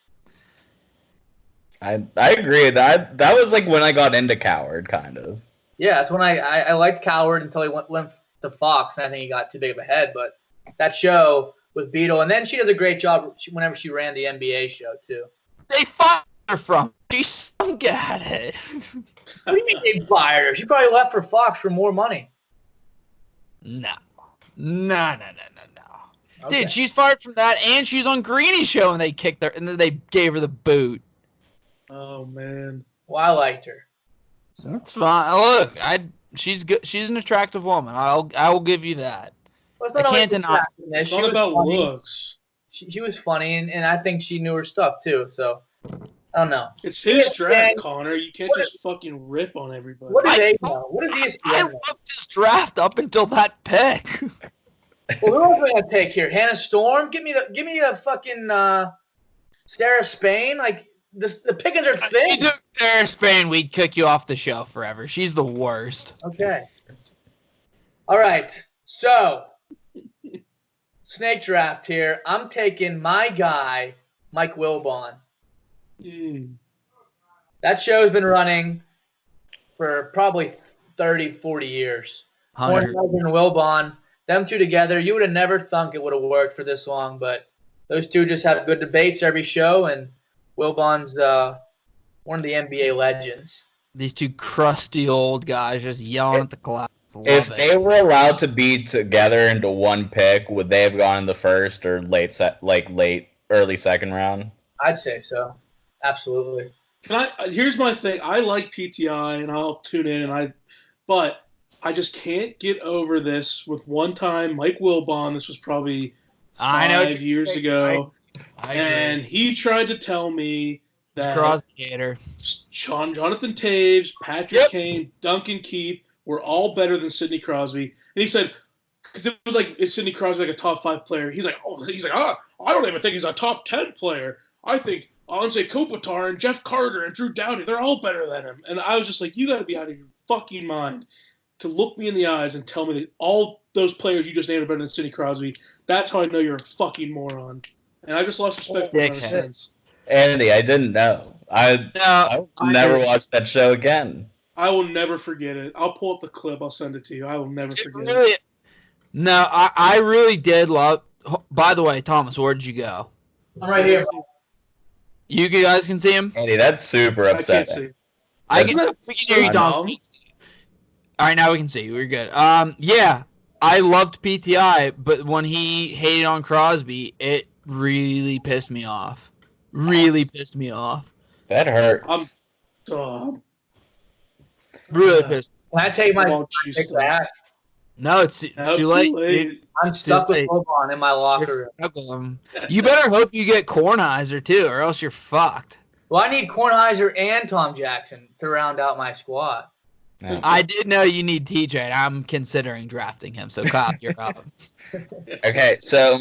I agree. That was like when I got into Coward, kind of. Yeah, that's when I liked Cowherd until he went to Fox, and I think he got too big of a head. But that show with Beadle, and then she does a great job whenever she ran the NBA show, too. They fired her from. She stunk at it. What do you mean they fired her? She probably left for Fox for more money. No. Okay. Dude, she's fired from that, and she's on Greeny's show, and they kicked her, and then they gave her the boot. Oh man. Well, I liked her. That's fine. Look, she's good. She's an attractive woman. I will give you that. Well, it's I not can't always deny. attractiveness. It's She not was about funny. looks. She was funny, and I think she knew her stuff too. So I don't know. It's his draft, ESPN Connor. You can't what just fucking rip on everybody. What do I- they know? What does I ESPN know? loved his draft up until that pick. Well, who else are we gonna take here? Hannah Storm? Give me a fucking Sarah Spain. Like the pickings are If thin. you took Sarah Spain, we'd kick you off the show forever. She's the worst. Okay. All right. So, snake draft here. I'm taking my guy, Mike Wilbon. That show's been running for probably 30, 40 years. 100. Kornheiser and Wilbon, them two together, you would have never thunk it would have worked for this long, but those two just have good debates every show, and Wilbon's one of the NBA legends. These two crusty old guys just yelling at the clouds. If they were allowed to be together into one pick, would they have gone in the first or early second round? I'd say so. Absolutely. Here's my thing. I like PTI, and I'll tune in, but I just can't get over this with one time Mike Wilbon. This was probably 5 years ago, and he tried to tell me that Jonathan Taves, Patrick Kane, Duncan Keith were all better than Sidney Crosby. And he said, because it was like, is Sidney Crosby like a top 5 player? He's like, I don't even think he's a top 10 player. I think Anze Kopitar and Jeff Carter and Drew Doughty, they're all better than him. And I was just like, you got to be out of your fucking mind to look me in the eyes and tell me that all those players you just named are better than Sidney Crosby. That's how I know you're a fucking moron. And I just lost respect for him ever since. Andy, I didn't know. I never watched that show again. I will never forget it. I'll pull up the clip. I'll send it to you. I will never forget it. No, I really did love. By the way, Thomas, where did you go? I'm right here. You guys can see him? Andy, that's super upsetting. We can hear you, Tom. All right, now we can see you. We're good. Yeah, I loved PTI, but when he hated on Crosby, it really pissed me off. Pissed me off. That hurts. Really pissed. Can I take my pick back? No, it's too late. I'm stuck with Wilbon in my locker room. You better hope you get Kornheiser, too, or else you're fucked. Well, I need Kornheiser and Tom Jackson to round out my squad. Yeah. I did know you need TJ, and I'm considering drafting him, so Kyle, you're up. Okay, so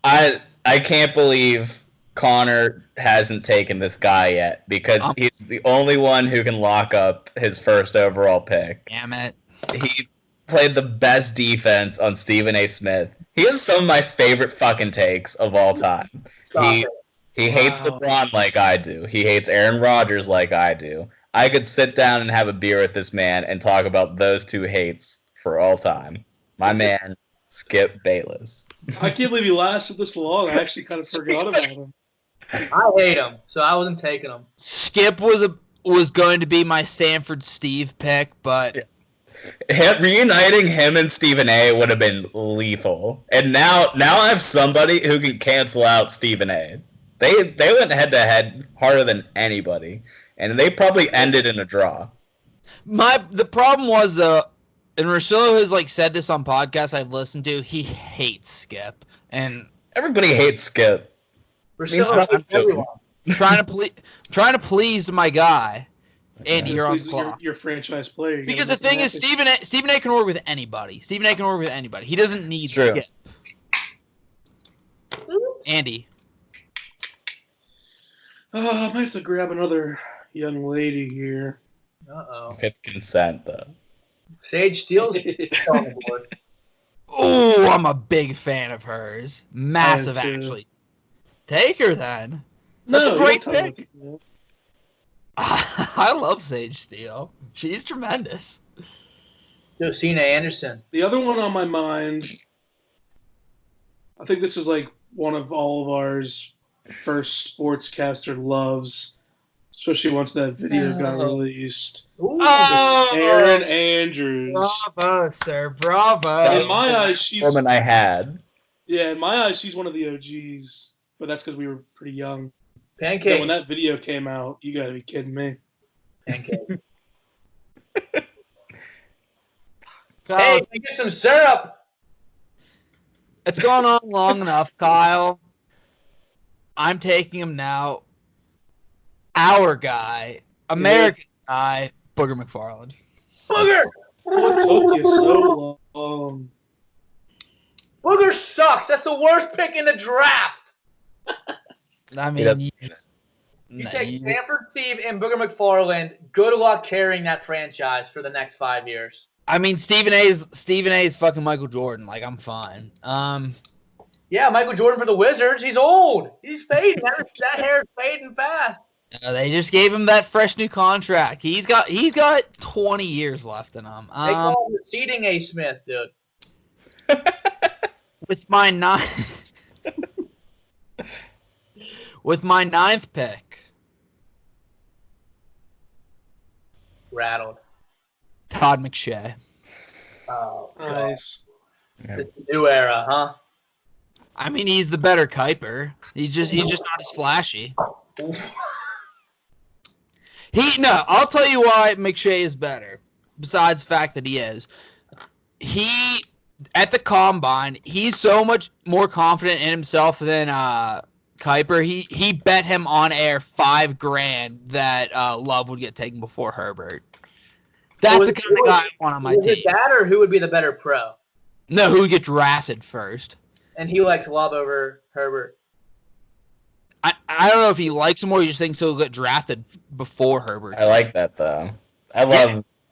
I can't believe Connor hasn't taken this guy yet because he's the only one who can lock up his first overall pick. Damn it. He played the best defense on Stephen A. Smith. He has some of my favorite fucking takes of all time. He hates LeBron like I do. He hates Aaron Rodgers like I do. I could sit down and have a beer with this man and talk about those two hates for all time. My man, Skip Bayless. I can't believe he lasted this long. I actually kind of forgot about him. I hate him, so I wasn't taking him. Skip was going to be my Stanford Steve pick, but reuniting him and Stephen A. would have been lethal. And now I have somebody who can cancel out Stephen A. They went head to head harder than anybody, and they probably ended in a draw. The problem was though, and Rosillo has said this on podcasts I've listened to. He hates Skip, and everybody hates Skip. Trying to please my guy, Andy. You're on the clock. Your franchise player. Because the thing is, Stephen A. can work with anybody. He doesn't need Skip. Andy. I might have to grab another young lady here. Uh-oh. With consent, though. Sage Steele's on the board. Oh, I'm a big fan of hers. Massive, actually. Take her then. That's a great pick. I love Sage Steele. She's tremendous. Josina Anderson. The other one on my mind, I think this is one of all of ours first sportscaster loves, especially once that video got released. Aaron Andrews. Bravo, sir. Bravo. In my eyes, she's woman I had. Yeah, in my eyes, she's one of the OGs, but that's because we were pretty young. Pancake. Yeah, when that video came out, you gotta be kidding me. Pancake. Hey, can I get some syrup? It's gone on long enough, Kyle. I'm taking him now. Our guy, American guy, Booger McFarland. Booger! What took you so long? Booger sucks. That's the worst pick in the draft. I mean, You take Stanford Steve and Booger McFarland. Good luck carrying that franchise for the next 5 years. I mean, Stephen A. is fucking Michael Jordan. Like, I'm fine. Yeah, Michael Jordan for the Wizards. He's old. He's fading. That hair's fading fast. They just gave him that fresh new contract. He's got 20 years left in him. They call him the seeding A. Smith, dude. With my ninth pick, Rattled. Todd McShay. Oh, Nice. Yeah. it's a new era, huh? I mean, he's the better Kuiper. He's just not as flashy. I'll tell you why McShay is better. Besides the fact that he is, at the combine, he's so much more confident in himself than Kuiper. He bet him on air $5,000 that Love would get taken before Herbert. That's the kind of guy I want on my team. Is it that, or who would be the better pro? No, who would get drafted first? And he likes Love over Herbert. I don't know if he likes him or he just thinks he'll get drafted before Herbert. I like that though. I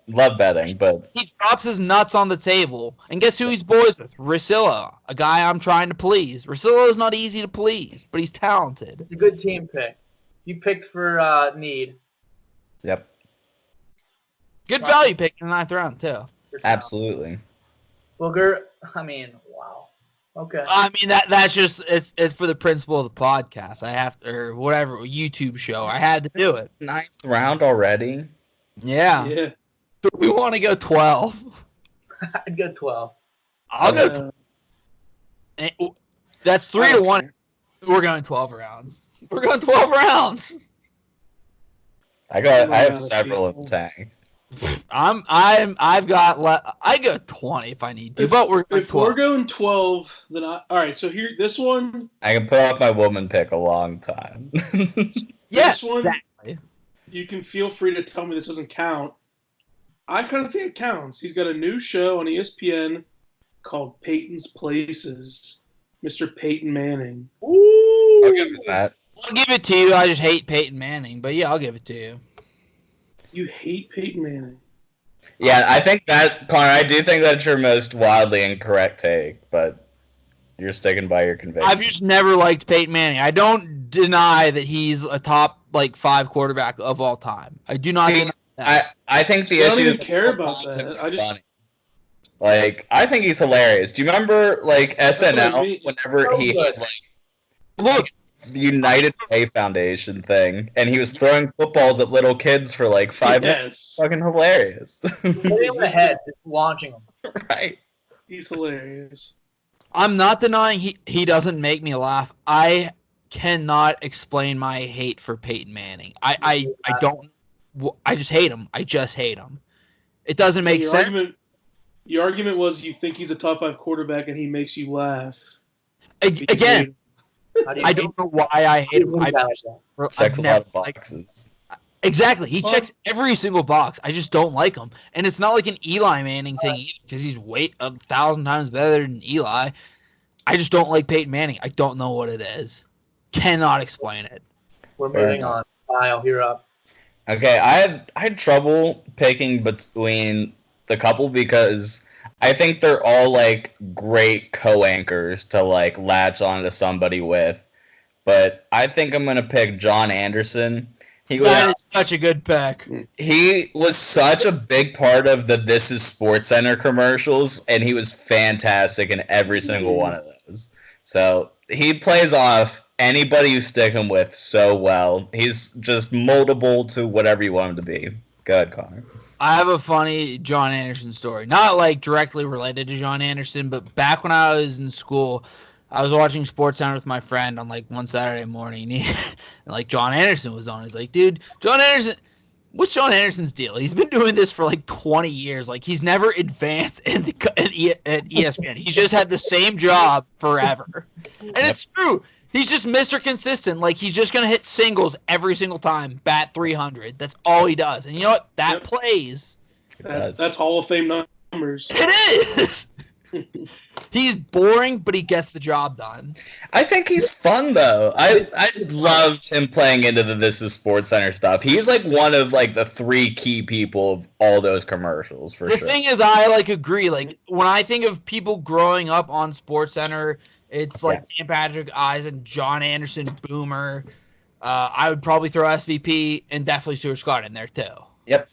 love betting, but He drops his nuts on the table. And guess who he's boys with? Russillo, a guy I'm trying to please. Russillo's not easy to please, but he's talented. It's a good team pick. You picked for need. yep, Good value pick in the 9th round, too. absolutely. Booger, I mean, wow. Okay. I mean, that's just, it's for the principle of the podcast. I have to, or whatever, YouTube show. I had to do it. 9th round already. Yeah. Yeah. So we want to go 12. I'd go 12. I'll go. That's 3-1. We're going 12 rounds. We're going 12 rounds. I have several in the tank. I go 20 if I need to, but we're going If 12. we're going 12, then all right. So here, this one, I can put off my woman pick a long time. Yeah, this one, exactly. you can feel free to tell me this doesn't count. I kind of think it counts. He's got a new show on ESPN called Peyton's Places. Mr. Peyton Manning. I'll give you that. I'll give it to you. I just hate Peyton Manning, but yeah, I'll give it to you. You hate Peyton Manning. Yeah, I think that, Connor, I do think that's your most wildly incorrect take, but you're sticking by your conviction. I've just never liked Peyton Manning. I don't deny that he's a top 5 quarterback of all time. I do not deny that. I think the I issue don't even is care about that. I just funny. I think he's hilarious. Do you remember what I SNL mean. whenever So he good. had look the United Way Foundation thing, and he was throwing footballs at little kids for 5 minutes? yes, Fucking hilarious, Hitting him in the head, just launching him. right? he's hilarious. I'm not denying he doesn't make me laugh. I cannot explain my hate for Peyton Manning. I don't. I just hate him. I just hate him. It doesn't make sense. Your argument was you think he's a top 5 quarterback and he makes you laugh. Again, How do you I don't know why I hate him. Checks a lot of boxes. Exactly. He Well- checks every single box. I just don't like him. And it's not like an Eli Manning thing because he's 1,000 times better than Eli. I just don't like Peyton Manning. I don't know what it is. Cannot explain it. We're Fair moving enough. on. Kyle, you're up. Okay, I had trouble picking between the couple because I think they're all great co-anchors to latch onto somebody with. But I think I'm gonna pick John Anderson. That is such a good pick. He was such a big part of the This Is Sports Center commercials, and he was fantastic in every single one of those. So he plays off anybody you stick him with so well. He's just moldable to whatever you want him to be. Go ahead, Connor. I have a funny John Anderson story. Not directly related to John Anderson, but back when I was in school, I was watching SportsCenter with my friend on one Saturday morning. And John Anderson was on. He's like, dude, John Anderson, what's John Anderson's deal? He's been doing this for 20 years. He's never advanced at ESPN. He's just had the same job forever. And it's true. He's just Mr. Consistent. He's just going to hit singles every single time, bat 300. That's all he does. And you know what? That plays. That's Hall of Fame numbers. It is. He's boring, but he gets the job done. I think he's fun though. I loved him playing into the This Is Sports Center stuff. He's like one of like the 3 key people of all those commercials for The sure. thing is, I like agree. Like when I think of people growing up on Sports Center, it's like Dan Patrick, Eisen, John Anderson, Boomer. I would probably throw SVP and definitely Stuart Scott in there too. Yep.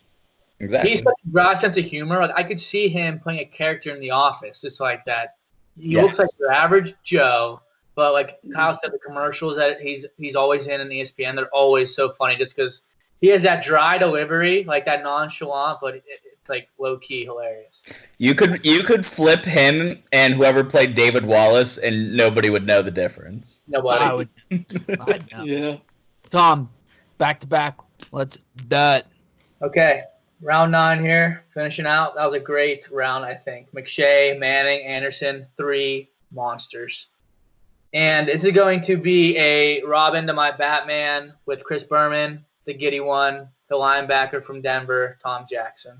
Exactly. He's such a broad sense of humor. Like I could see him playing a character in The Office. It's like that. He looks like your average Joe, but like Kyle said, the commercials that he's always in ESPN, they're always so funny just because he has that dry delivery, like that nonchalant, but it's like low key hilarious. You could flip him and whoever played David Wallace, and nobody would know the difference. Nobody. I would. I'd know. Yeah. Tom, back to back. Let's do it. Okay, round 9 here, finishing out. That was a great round, I think. McShay, Manning, Anderson, 3 monsters. And this is going to be a Robin to my Batman with Chris Berman, the giddy one, the linebacker from Denver, Tom Jackson.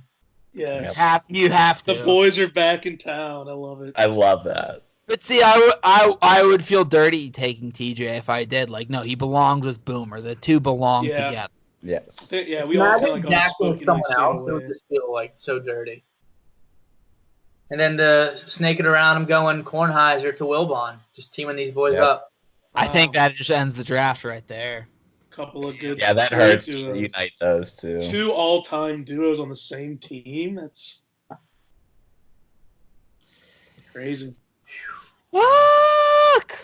Yes. You have to. The boys are back in town. I love it. I love that. But see, I would feel dirty taking TJ if I did. Like, no, he belongs with Boomer. The two belong together. Yes. Yeah, we all kind of like Jackson with someone else, it away. would just feel like so dirty. And then to snake it around, I'm going Kornheiser to Wilbon, just teaming these boys up. I think that just ends the draft right there. Couple of good. Yeah, that great hurts to duos. unite those two. 2 all-time duos on the same team. That's crazy. Fuck!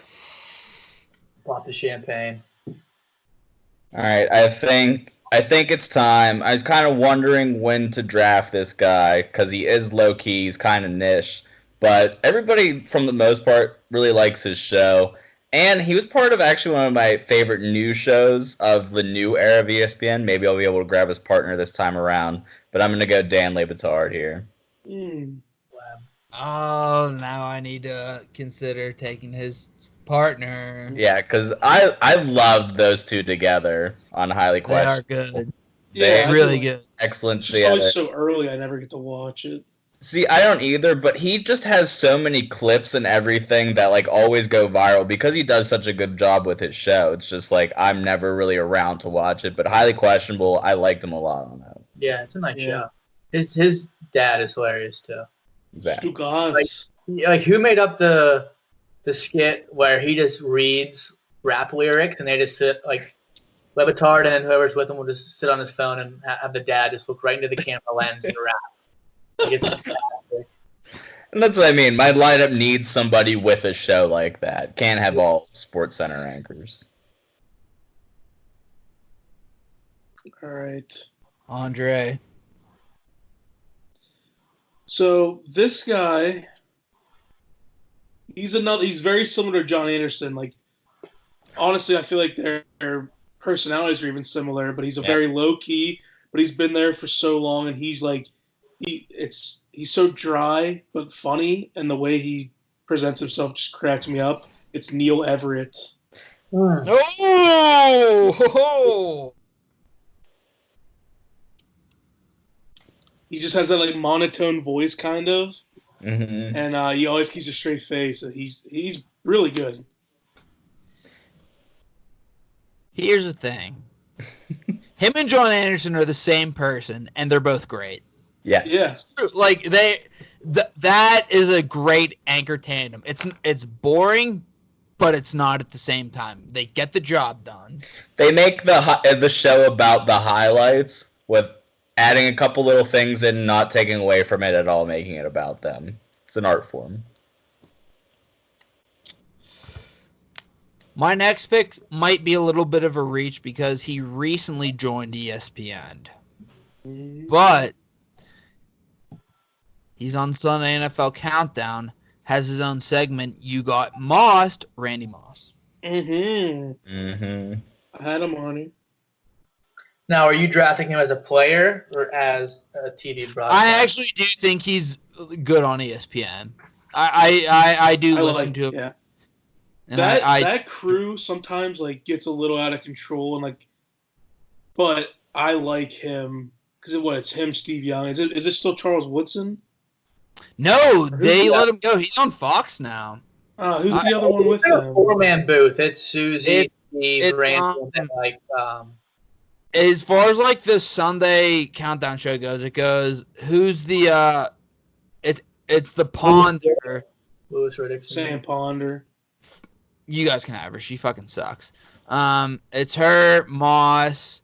Bought the champagne. All right, I think it's time. I was kind of wondering when to draft this guy because he is low key, he's kind of niche, but everybody from the most part really likes his show, and he was part of actually one of my favorite new shows of the new era of ESPN. Maybe I'll be able to grab his partner this time around, but I'm gonna go Dan Lebatard here. Oh, now I need to consider taking his partner. Yeah, because I loved those two together on Highly They are Questionable. good. Yeah, Really good. Excellent It's just always together. so early. I never get to watch it. See, I don't either, but he just has so many clips and everything that like always go viral because he does such a good job with his show. It's just like I'm never really around to watch it, but Highly Questionable, I liked him a lot on that. Yeah, it's a nice show. His dad is hilarious too. Exactly. Stugatz. Like who made up the skit where he just reads rap lyrics and they just sit like Lebatard and then whoever's with him will just sit on his phone and have the dad just look right into the camera lens and rap. Like, it's fantastic. And that's what I mean. My lineup needs somebody with a show like that. Can't have all Sports Center anchors. All right. Andre. So this guy, he's very similar to John Anderson. Like, honestly, I feel like their personalities are even similar. But he's a very low key. But he's been there for so long, and he's like, he's so dry but funny, and the way he presents himself just cracks me up. It's Neil Everett. Oh! He just has that like monotone voice, kind of, Mm-hmm. and he always keeps a straight face. So he's really good. Here's the thing. Him and John Anderson are the same person, and they're both great. Yeah. Yes. Like that is a great anchor tandem. It's boring, but it's not at the same time. They get the job done. They make the show about the highlights with adding a couple little things and not taking away from it at all, making it about them. It's an art form. My next pick might be a little bit of a reach because he recently joined ESPN. But he's on Sunday NFL Countdown, has his own segment. You got Mossed, Randy Moss. Mm-hmm. Mm-hmm. I had him on it. Now, are you drafting him as a player or as a TV broadcast? I actually do think he's good on ESPN. I do listen to him. Yeah. And that crew sometimes like gets a little out of control and like, but I like him because it's him, Steve Young. Is it still Charles Woodson? No, they that? let him go. He's on Fox now. Who's the other one with It's like a them? 4-man booth. It's Susie, Steve, it's, Randy, and like as far as like the Sunday countdown show goes, it goes who's the it's the Ponder. Louis Riddick. Sam Ponder. You guys can have her. She fucking sucks. It's her, Moss,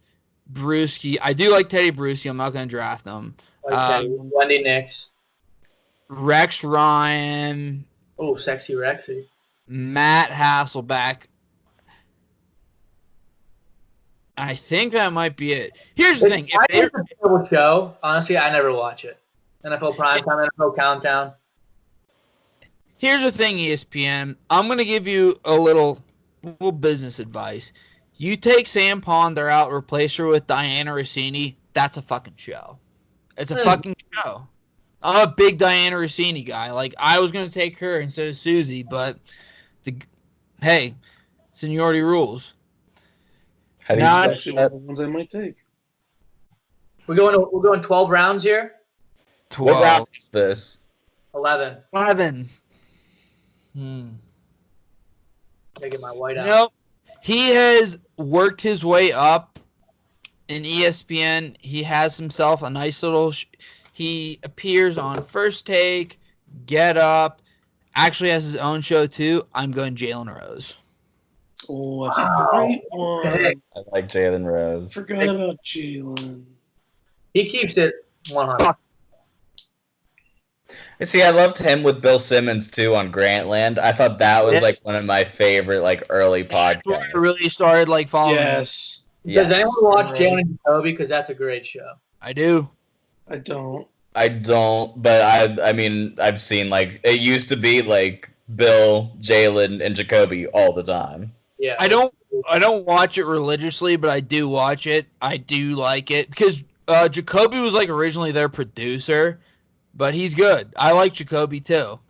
Brewski. I do like Teddy Bruschi. I'm not gonna draft him. Wendy Nix. Rex Ryan. Oh, sexy Rexy. Matt Hasselbeck. I think that might be it. Here's the thing. I think it's a terrible show. Honestly, I never watch it. NFL Primetime, NFL Countdown. Here's the thing, ESPN. I'm going to give you a little business advice. You take Sam Ponder out, replace her with Diana Rossini, that's a fucking show. It's a fucking show. I'm a big Diana Rossini guy. Like, I was going to take her instead of Susie, but, hey, seniority rules. That's actually one of the ones I might take. We're going 12 rounds here? 12. What round is this? 11. 11. Gotta get my white out. Nope. He has worked his way up in ESPN. He has himself a nice little... he appears on First Take, Get Up. Actually has his own show, too. I'm going Jalen Rose. Oh, that's a great one. I like Jalen Rose. Forgot about Jalen. He keeps it 100. See, I loved him with Bill Simmons too on Grantland. I thought that was like one of my favorite like early That's when podcasts. I really started like following. Yes. Does anyone watch Jalen and Jacoby? Because that's a great show. I do. I don't. I don't, but I mean, I've seen like it used to be like Bill, Jalen, and Jacoby all the time. Yeah. I don't watch it religiously, but I do watch it. I do like it because Jacoby was like originally their producer, but he's good. I like Jacoby too.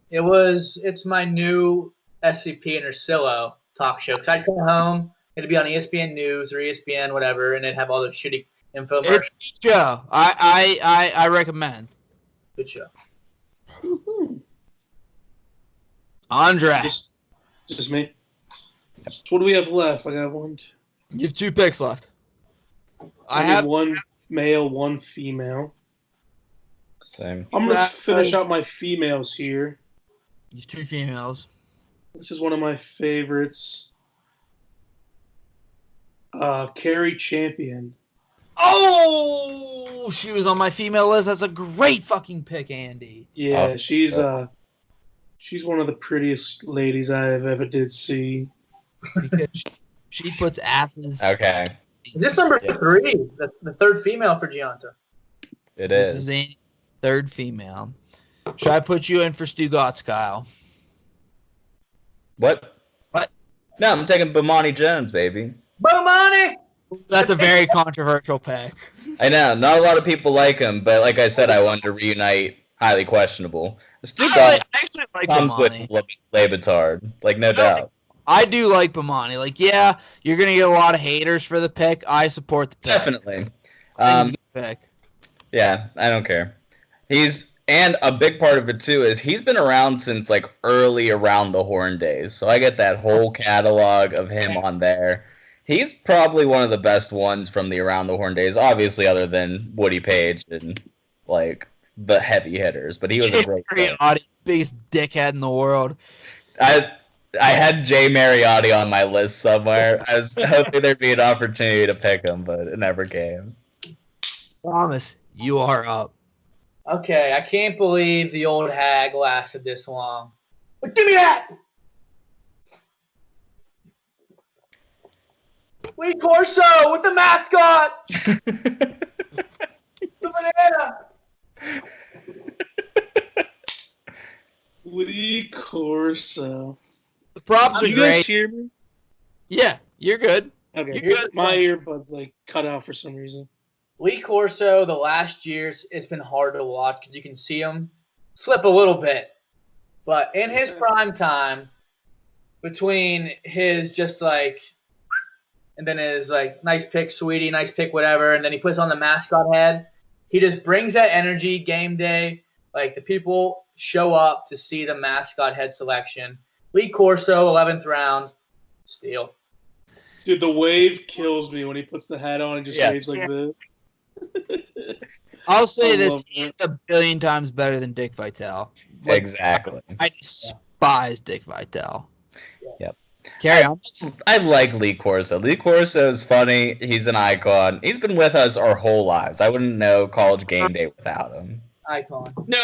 It's my new SCP and Ursillo talk show. Because I'd come home, it'd be on ESPN News or ESPN whatever, and it'd have all the shitty infomercials. It's a good show. I recommend. Good show. Andre, Just me. So what do we have left? I got one. you have 2 picks left. I have one male, one female. Same. I'm gonna finish out my females here. These 2 females. This is one of my favorites. Carrie Champion. Oh, she was on my female list. That's a great fucking pick, Andy. Yeah, she's one of the prettiest ladies I have ever did see. Because she puts asses. Okay, Is this number 3? The third female for Gianta. it This is. is Andy's 3rd female. Should I put you in for Stu Gotts, Kyle? What? What? No, I'm taking Bomani Jones, baby. Bomani! That's a very controversial pick. I know, not a lot of people like him, but like I said, I wanted to reunite highly questionable. Stu I actually like comes with Bomani. Le Batard, like no doubt. I do like Bomani. Like, yeah, you're gonna get a lot of haters for the pick. I support the pick. Definitely. I think it's a good pick. Yeah, I don't care. And a big part of it too is he's been around since like early around the Horn days. So I get that whole catalog of him on there. He's probably one of the best ones from the Around the Horn days, obviously other than Woody Page and like the heavy hitters, but he was a great player. Biggest dickhead in the world. I had Jay Mariotti on my list somewhere. I was hoping there'd be an opportunity to pick him, but it never came. Thomas, you are up. Okay, I can't believe the old hag lasted this long. But give me that! Lee Corso with the mascot! The banana! Lee Corso. The props are You guys great. hear me? Yeah, you're good. Okay, You're good. my earbuds like cut out for some reason. Lee Corso, the last years, it's been hard to watch because you can see him slip a little bit. But in his prime time, between his just like, and then his like, nice pick, sweetie, nice pick, whatever, and then he puts on the mascot head, he just brings that energy game day. Like, the people show up to see the mascot head selection. Lee Corso, 11th round, steal. Dude, the wave kills me when he puts the hat on and just waves like this. I'll say this: love he's it. a billion times better than Dick Vitale. Like, Exactly. I despise Dick Vitale. Yep. Carry on. I like Lee Corso. Lee Corso is funny. He's an icon. He's been with us our whole lives. I wouldn't know College Game Day without him. Icon. No,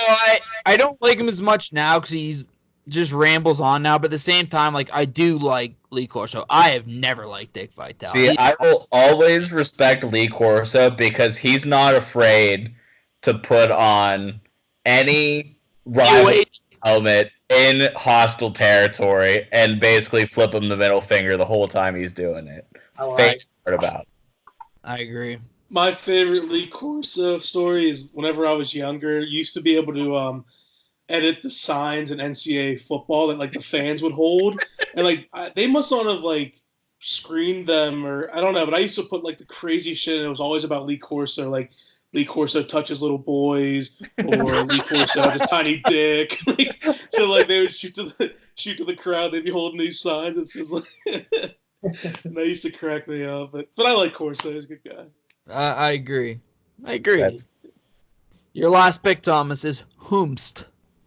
I don't like him as much now because he's just rambles on now. But at the same time, like, I do like Lee Corso. I have never liked Dick Vitale. See, I will always respect Lee Corso because he's not afraid to put on any rival helmet in hostile territory and basically flip him the middle finger the whole time he's doing it. Favorite part about it. I agree. My favorite Lee Corso story is whenever I was younger, used to be able to edit the signs in NCAA football that like the fans would hold, and like they must not have like screamed them or I don't know, but I used to put like the crazy shit, and it was always about Lee Corso, like Lee Corso touches little boys, or Lee Corso has a tiny dick. So like they would shoot to the crowd. They'd be holding these signs. It's just like, and they used to crack me up. But I like Corso. He's a good guy. I agree. Your last pick, Thomas, is Whomst.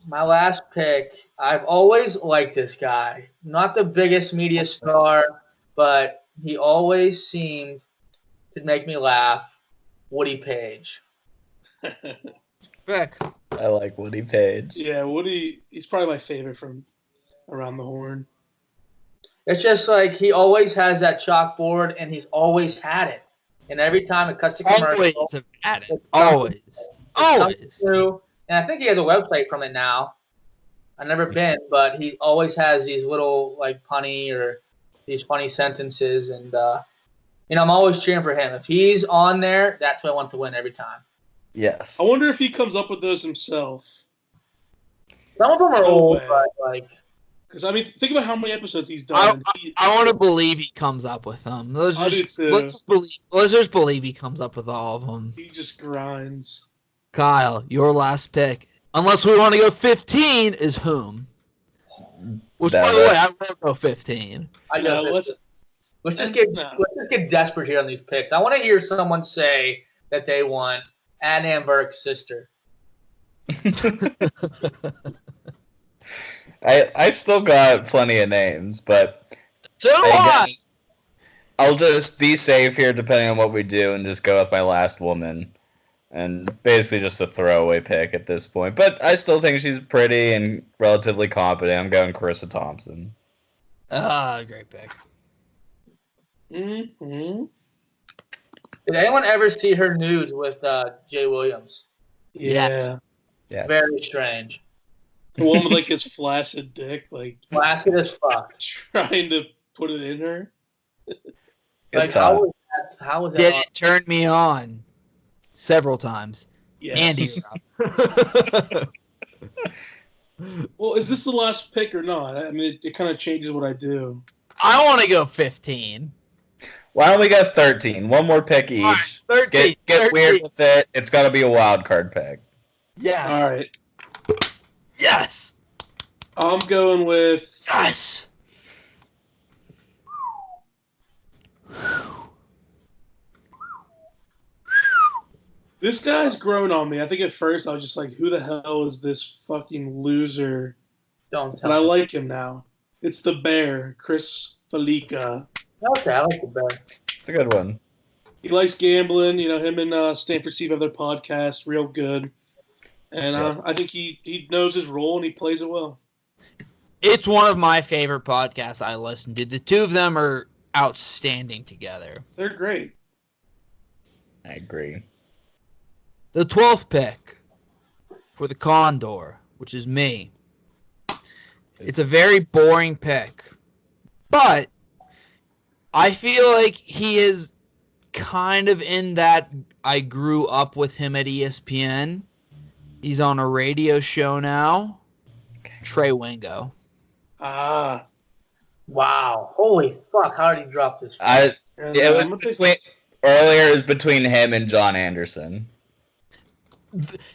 My last pick, I've always liked this guy. Not the biggest media star, but he always seemed to make me laugh. Woody Page. Pick. I like Woody Page. Yeah, Woody, he's probably my favorite from Around the Horn. It's just like he always has that chalkboard, and he's always had it. And every time it cuts to commercial, Always have had it. Always. And I think he has a website from it now. I've never been, but he always has these little like punny or these funny sentences, and I'm always cheering for him. If he's on there, that's what I want to win every time. Yes. I wonder if he comes up with those himself. Some of them are old, but like. Because, I mean, think about how many episodes he's done. I want to believe he comes up with them. Let's just believe he comes up with all of them. He just grinds. Kyle, your last pick, unless we want to go 15, is whom? Which, by the way, I will go 15. I know. Let's just get desperate here on these picks. I want to hear someone say that they want Adnan Burke's sister. I still got plenty of names, but so do I. I'll just be safe here depending on what we do and just go with my last woman. And basically just a throwaway pick at this point. But I still think she's pretty and relatively competent. I'm going Carissa Thompson. Great pick. Mm-hmm. Did anyone ever see her nudes with Jay Williams? Yeah. Yes. Very strange. The one with like his flaccid dick, like flaccid as fuck, trying to put it in her. Like how was that? Did it turn me on several times? Yes. Andy. Well, is this the last pick or not? I mean, it kind of changes what I do. I want to go 15. Why don't we go 13? One more pick each. Right, 13. Get 13. weird with it. It's got to be a wild card pick. Yes. All right. Yes. I'm going with. Yes. This guy's grown on me. I think at first I was just like, who the hell is this fucking loser? Don't tell But I me. like him now. It's the Bear, Chris Felica. Okay, I like the Bear. It's a good one. He likes gambling. You know, him and Stanford Steve have their podcast, real good. And I think he knows his role and he plays it well. It's one of my favorite podcasts I listen to. The two of them are outstanding together. They're great. I agree. The 12th pick for the Condor, which is me. It's a very boring pick, but I feel like he is kind of in that I grew up with him at ESPN. He's on a radio show now. Trey Wingo. Ah. Wow. Holy fuck. How did he drop this? It was between him and John Anderson.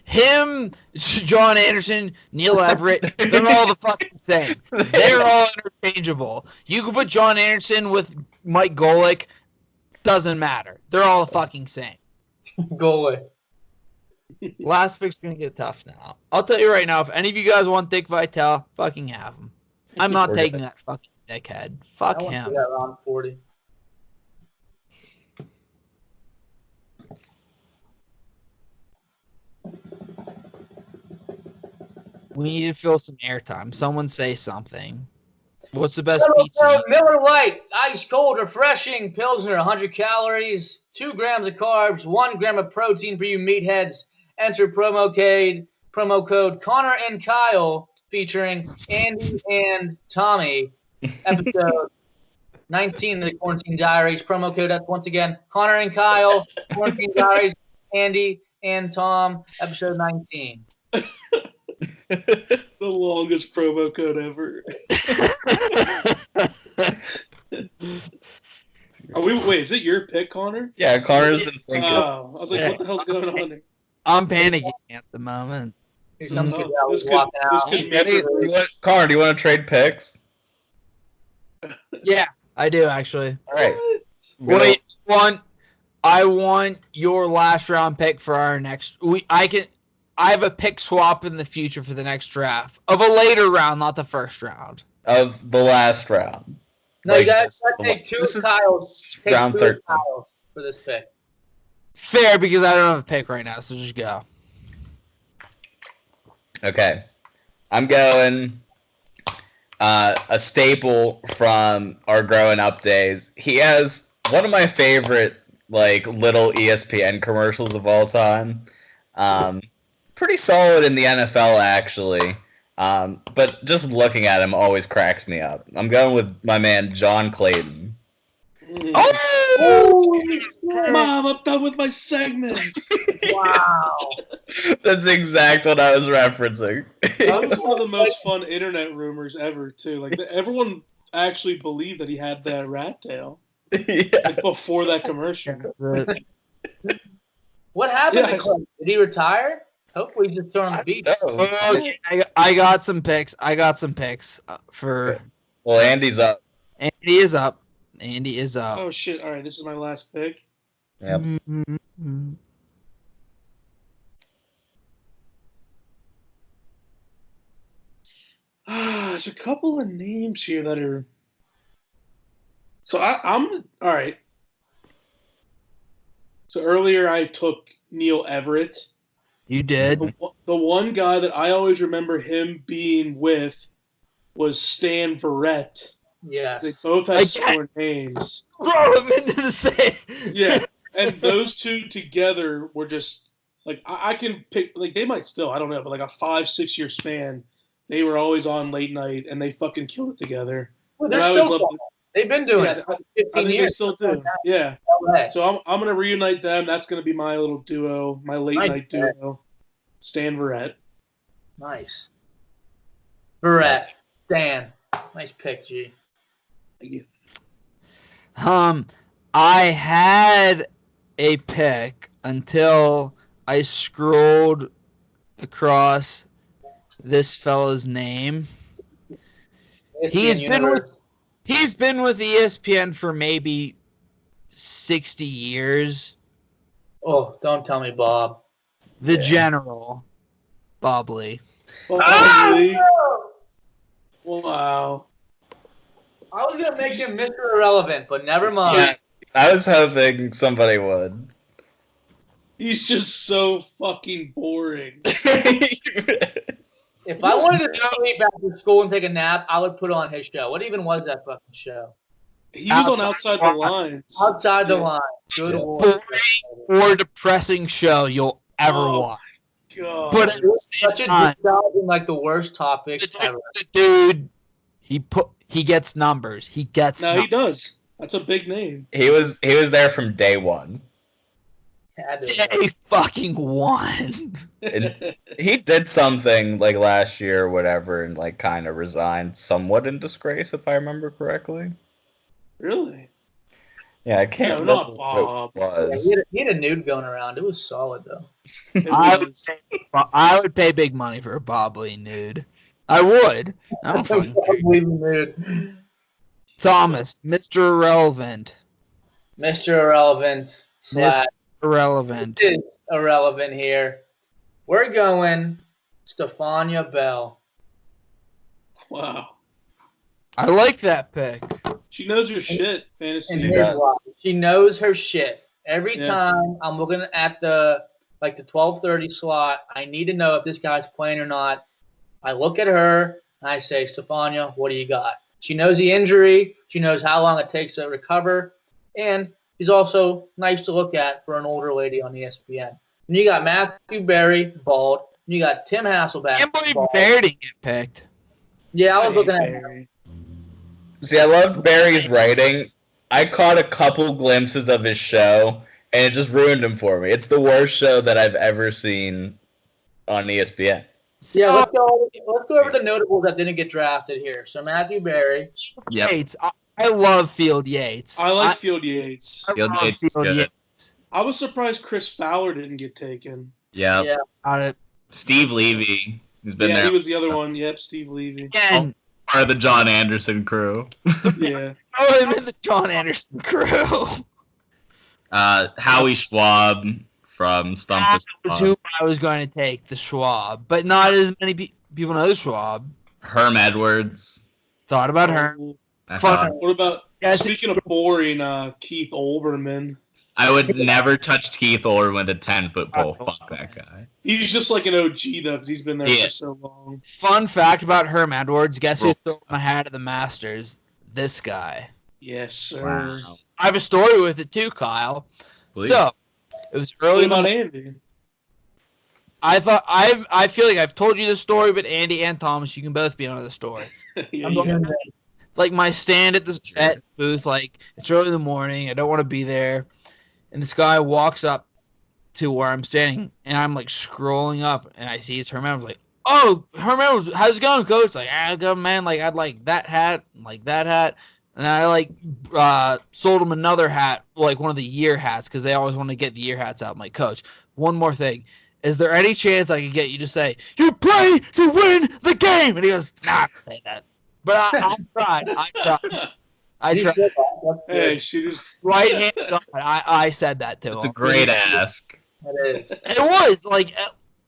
him, John Anderson, Neil Everett, they're all the fucking same. They're all interchangeable. You can put John Anderson with Mike Golick, doesn't matter. They're all the fucking same. Goalie. Last pick's gonna get tough now. I'll tell you right now, if any of you guys want Dick Vitale, fucking have him. I'm not taking that fucking dickhead. Fuck I want to him. see that round 40. We need to fill some airtime. Someone say something. What's the best Miller, pizza? Miller Lite, ice cold, refreshing, Pilsner, 100 calories, 2 grams of carbs, 1 gram of protein for you meatheads. Enter promo code Connor and Kyle featuring Andy and Tommy. Episode 19 of the Quarantine Diaries. Promo code, that's once again Connor and Kyle, Quarantine Diaries, Andy and Tom, episode 19. The longest promo code ever. Wait, is it your pick, Connor? Yeah, Connor's been thinking. I was like, what the hell's going on here? I'm panicking at the moment. This Some could, kid that was walking out. Connor, do you want to trade picks? Yeah, I do actually. All right. Wait, I want your last round pick for our next. I have a pick swap in the future for the next draft of a later round, not the first round. Of the last round. No, Like, you guys this- take two this is Kyles. Take round two 13. Kyles for this pick. Fair, because I don't have a pick right now, so just go. Okay. I'm going a staple from our growing up days. He has one of my favorite little ESPN commercials of all time. Pretty solid in the NFL actually. But just looking at him always cracks me up. I'm going with my man John Clayton. Oh, Mom, I'm done with my segment. Wow. That's exact what I was referencing. That was one of the most fun internet rumors ever, too. Everyone actually believed that he had that rat tail Yeah. before that commercial. What happened Yeah, to Clay? Did he retire? Hopefully he's just thrown on the beach. Okay, I got some picks. For Well, Andy's up. Andy is up. Andy is up. Oh, shit. All right, this is my last pick. Yep. There's a couple of names here that are. So I'm all right. So earlier I took Neil Everett. You did. The one guy that I always remember him being with was Stan Verrett. Yes. They both have similar names. Throw him into the same. Yeah, and those two together were just I can pick they might still, I don't know, but a 5-6 year span, they were always on late night and they fucking killed it together. Well, they're And I always still loved it. They've been doing Yeah, it for I 15 think years. they still do. Yeah. LA. So I'm gonna reunite them. That's gonna be my little duo, my late Nice night duo. Stan Verrett. Nice. Verrett. Dan. Nice pick, G. Thank you. I had a pick until I scrolled across this fella's name. He's been with ESPN for maybe 60 years. Oh, don't tell me, Bob. The General, Bob Lee. Probably. Wow. I was gonna make him Mr. Irrelevant, but never mind. Yeah, I was hoping somebody would. He's just so fucking boring. If I wanted to sleep after school and take a nap, I would put on his show. What even was that fucking show? He was on Outside the Lines. Outside the Yeah. Line. Good Yeah. award. Or depressing show you'll ever Oh, watch. God. But It was such a time. deep dive in the worst topics ever. The dude, he gets numbers. He gets No, he numbers. does. That's a big name. He was there from day one. Had to- Day fucking one. And he did something last year or whatever and kind of resigned somewhat in disgrace if I remember correctly. Really? Yeah, I can't No, remember not what Bob. it Yeah, was. he had a nude going around. It was solid though. It I was. I would pay big money for a Bob Lee nude. I would. I don't fucking care. Probably nude. Thomas, Mr. Irrelevant. Mr. Irrelevant slash Irrelevant. is irrelevant here. We're going Stefania Bell. Wow. I like that pick. She knows her shit, fantasy. And She here's does. why. She knows her shit. Every Yeah. time I'm looking at the 12:30 slot, I need to know if this guy's playing or not. I look at her and I say, Stefania, what do you got? She knows the injury. She knows how long it takes to recover. And she's also nice to look at for an older lady on ESPN. And you got Matthew Berry, bald. And you got Tim Hasselbeck, I can't believe bald. Bear didn't get picked. Yeah, I was hate looking at Barry. See, I loved Barry's writing. I caught a couple glimpses of his show, and it just ruined him for me. It's the worst show that I've ever seen on ESPN. Yeah, let's go over the notables that didn't get drafted here. So Matthew Berry. Yep. Yates. I love Field Yates. I like Field Yates. I Field love Yates is good. Yates. I was surprised Chris Fowler didn't get taken. Yep. Yeah. Got it. Steve Levy. He's been Yeah, there. he was the other one. Yep, Steve Levy. Again, Part of the John Anderson crew. Yeah. throw him in the John Anderson crew. Howie Schwab from Stump to That's Stump. who I was going to take, the Schwab. But not as many people know the Schwab. Herm Edwards. Thought about her. I, Fun. thought- What about, Yes, speaking of boring, Keith Olbermann? I would never touch Keith Orr with a 10-foot pole. Fuck that guy. He's just like an OG, though, because he's been there Yeah. for so long. Fun fact about Herm Edwards. Guess who stole my hat at the Masters? This guy. Yes, sir. Wow. I have a story with it too, Kyle. Please. So, it was What early in the about Andy? I feel like I've told you this story, but Andy and Thomas, you can both be on the story. Yeah, I'm yeah. looking Like my stand at the Sure. at booth, like it's early in the morning. I don't want to be there, and this guy walks up to where I'm standing, and I'm like scrolling up, and I see it's Herm Edwards. Like, oh, Herm Edwards, how's it going, coach? Like, good man. Like, I'd like that hat, and I like sold him another hat, like one of the year hats, because they always want to get the year hats out. I'm like, coach, one more thing. Is there any chance I could get you to say, you play to win the game? And he goes, nah, I don't say that. But I tried. I You tried. said that. That's Hey, good. shooters. Right hand God, I said that to him. It's a great ask. It is. It was like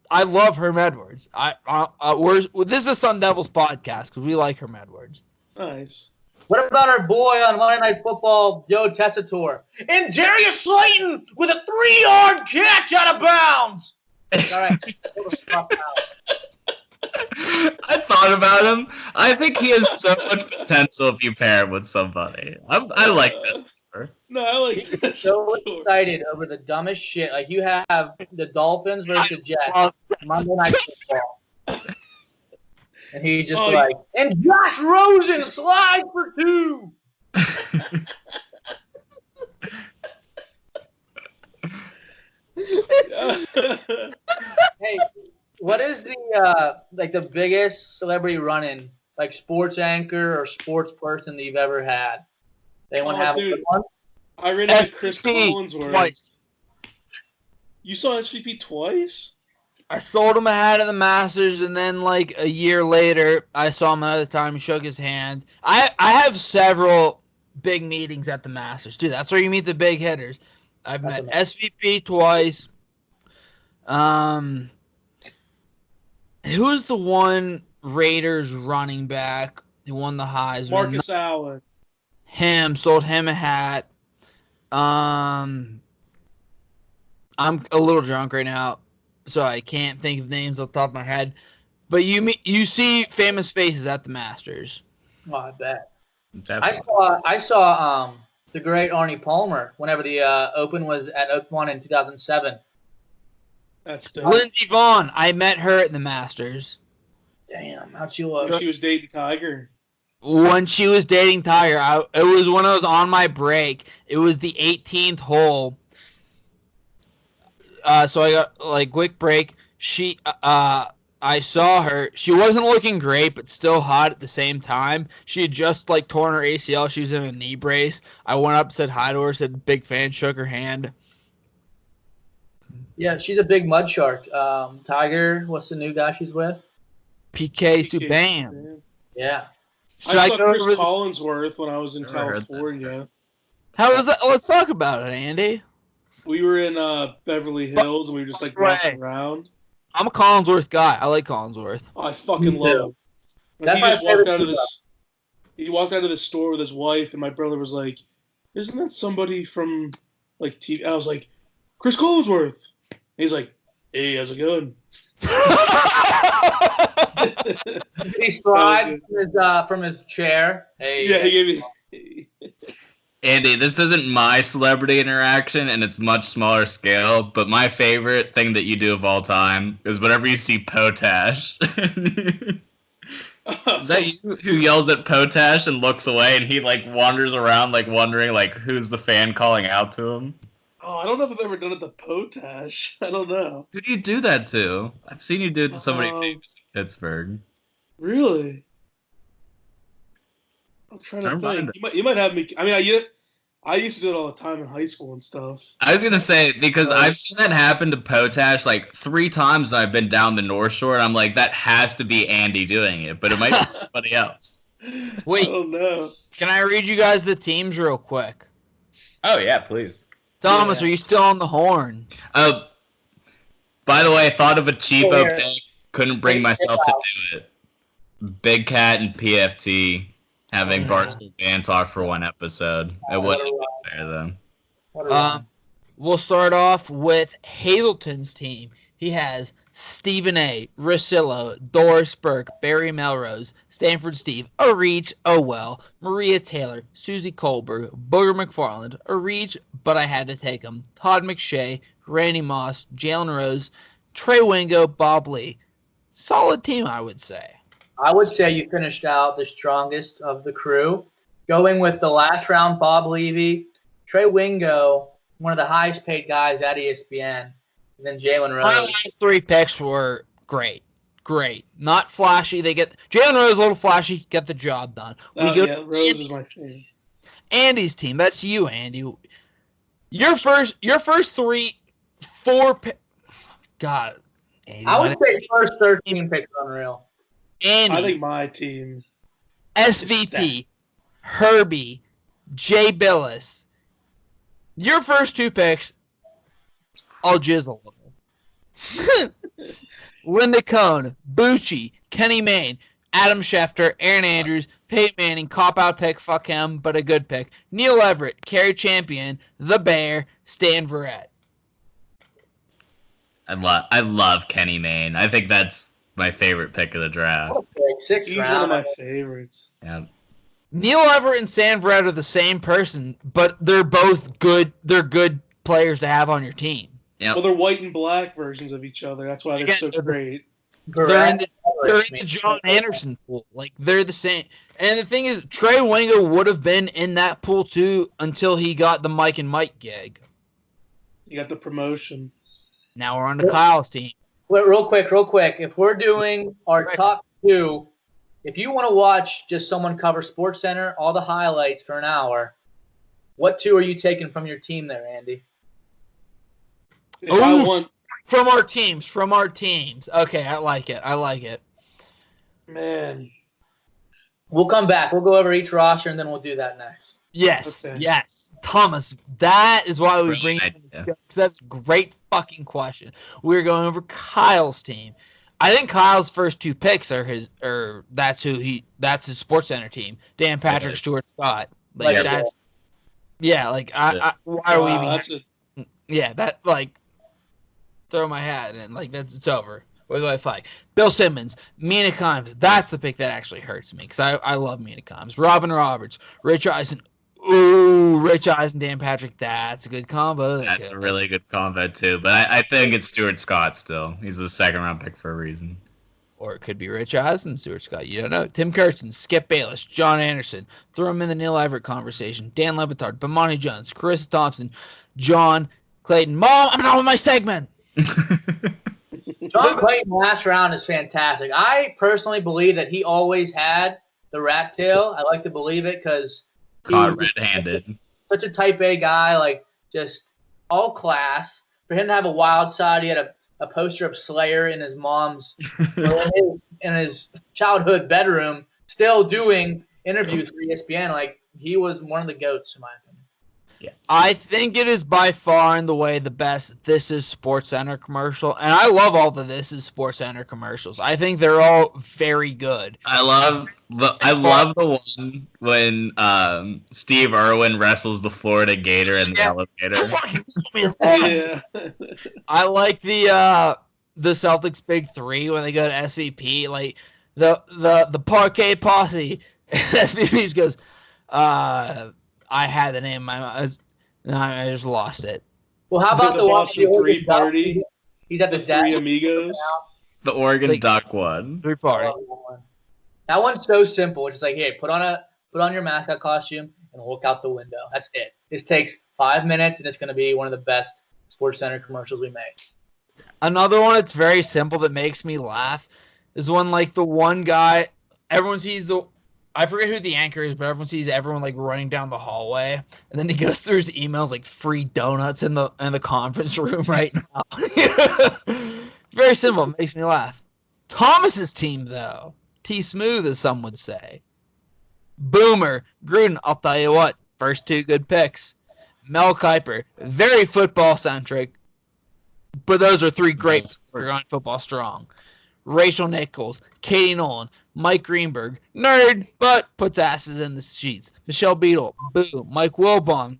I love Herm Edwards. This is a Sun Devils podcast because we like Herm Edwards. Nice. What about our boy on Monday Night Football, Joe Tessitore? And Darius Slayton with a 3-yard catch out of bounds. All right. I thought about him. I think he has so much potential if you pair him with somebody. I like this. No, I like He's that. so excited over the dumbest shit. Like you have the Dolphins versus the Jets Monday Night Football, and he just Oh, like, and Josh Rosen slide for 2. Hey, what is the like the biggest celebrity run-in, like sports anchor or sports person that you've ever had? Anyone have a dude. good one? I ran into Chris SVP Collinsworth. twice. You saw SVP twice? I sold him a hat at the Masters, and then like a year later, I saw him another time. He shook his hand. I have several big meetings at the Masters too. That's where you meet the big hitters. I've met SVP twice. Who's the one Raiders running back who won the Heisman? Marcus Allen. Him, sold him a hat. I'm a little drunk right now, so I can't think of names off the top of my head. But you see famous faces at the Masters. Oh, I bet. Definitely. I saw the great Arnie Palmer whenever the Open was at Oakmont in 2007. That's dope. Lindsey Vaughn, I met her at the Masters Damn, how'd she look? She was dating Tiger. when she was dating Tiger. It was when I was on my break. It was the 18th hole. So I got like quick break. I saw her. She wasn't looking great, but still hot at the same time. She had just torn her ACL. She was in a knee brace. I went up, said hi to her, said big fan, shook her hand. Yeah, she's a big mud shark. Tiger, what's the new guy she's with? PK Subban. Yeah. I saw Chris Collinsworth when I was in California. How was that? Let's talk about it, Andy. We were in Beverly Hills, and we were just walking around. I'm a Collinsworth guy. I like Collinsworth. Oh, I fucking love him. He just walked out of the store with his wife, and my brother was like, "Isn't that somebody from TV?" I was like, "Chris Collinsworth." And he's like, "Hey, how's it going?" Did he slide from his chair? Hey, yeah, he gave me. Andy, this isn't my celebrity interaction, and it's much smaller scale, but my favorite thing that you do of all time is whenever you see Potash. Is that you who yells at Potash and looks away, and he wanders around wondering who's the fan calling out to him? Oh, I don't know if I've ever done it to Potash. I don't know. Who do you do that to? I've seen you do it to somebody famous in Pittsburgh. Really? I'm trying to think. You might have me. I mean, I used to do it all the time in high school and stuff. I was gonna say because I've seen that happen to Potash 3 times. I've been down the North Shore, and I'm like, that has to be Andy doing it, but it might be somebody else. Wait, I don't know. Can I read you guys the teams real quick? Oh yeah, please. Thomas, are you still on the horn? By the way, I thought of a cheapo pick. Couldn't bring myself to do it. Big Cat and PFT. Having Barstool Band talk for one episode. It wouldn't be fair, though. We'll start off with Hazelton's team. He has Stephen A., Rosillo, Doris Burke, Barry Melrose, Stanford Steve, Areach, Owell, Maria Taylor, Susie Colbert, Booger McFarland, Areach, but I had to take him, Todd McShay, Randy Moss, Jalen Rose, Trey Wingo, Bob Lee. Solid team, I would say. I would say you finished out the strongest of the crew. Going with the last round, Bob Levy, Trey Wingo, one of the highest paid guys at ESPN, and then Jalen Rose. My last 3 picks were great. Great. Not flashy. Jalen Rose a little flashy, get the job done. Rose is my favorite. Andy's team. That's you, Andy. Your first 4 picks. God. Andy, I would say first 13 picks unreal. Andy, I think my team. SVP, Herbie, Jay Billis. Your first 2 picks, I'll jizzle a little. Linda Cohn, Bucci, Kenny Mayne, Adam Schefter, Aaron Andrews, Peyton Manning, cop-out pick, fuck him, but a good pick. Neil Everett, Kerry Champion, The Bear, Stan Verrett. I love Kenny Mayne. I think that's my favorite pick of the draft. He's one of my favorites. Yeah. Neil Everett and Stan Verrett are the same person, but they're both good. They're good players to have on your team. Yep. Well, they're white and black versions of each other. That's why they're so great. They're in the John Anderson pool. They're the same. And the thing is, Trey Wingo would have been in that pool too until he got the Mike and Mike gig. You got the promotion. Now we're on to Kyle's team. Wait, real quick. If we're doing our top 2, if you want to watch just someone cover SportsCenter, all the highlights for an hour, what 2 are you taking from your team there, Andy? From our teams. Okay, I like it. Man. We'll come back. We'll go over each roster, and then we'll do that next. Yes, Okay. yes. Thomas, that is why we bring you because that's a great fucking question. We're going over Kyle's team. I think Kyle's first 2 picks are that's his SportsCenter team. Dan Patrick, Stuart Scott. Why are we even throw my hat in, it's over. What do I fight? Bill Simmons, Mina Kimes. That's the pick that actually hurts me because I love Mina Kimes. Robin Roberts, Rich Eisen. Ooh, Rich Eisen, Dan Patrick. That's a good combo. That's a really good combo too. But I think it's Stuart Scott still. He's a 2nd-round pick for a reason. Or it could be Rich Eisen, Stuart Scott. You don't know. Tim Kirsten, Skip Bayless, John Anderson. Throw him in the Neil Everett conversation. Dan Lebitard, Bomani Jones, Chris Thompson, John Clayton. Mom, I'm not with my segment. John Clayton last round is fantastic. I personally believe that he always had the rat tail. I like to believe it because he Caught was red-handed. such a type A guy, like just all class. For him to have a wild side, he had a poster of Slayer in his mom's in his childhood bedroom, still doing interviews for ESPN. Like he was one of the GOATs in my opinion. Yeah. I think it is by far and the way the best This Is SportsCenter commercial, and I love all the This Is SportsCenter commercials. I think they're all very good. I love the one when Steve Irwin wrestles the Florida Gator in the elevator. Yeah. I like the Celtics big three when they go to SVP, like the parquet posse. SVP just goes, I had the name in my mind, and I just lost it. Well, how about The the one Boston Three party? He's at The the Three desk. Amigos. The Oregon Like- Duck one. Three party. That one's so simple. It's just like, hey, put on your mascot costume and look out the window. That's it. This takes 5 minutes, and it's going to be one of the best SportsCenter commercials we make. Another one that's very simple that makes me laugh is when like the one guy, everyone sees I forget who the anchor is, but everyone sees everyone like running down the hallway, and then he goes through his emails like free donuts in the conference room right now. Very simple, makes me laugh. Thomas's team though, T Smooth as some would say. Boomer, Gruden, I'll tell you what, first two good picks. Mel Kiper, very football centric, but those are three great for going football strong. Rachel Nichols, Katie Nolan, Mike Greenberg, nerd, but puts asses in the sheets. Michelle Beadle, boo. Mike Wilbon,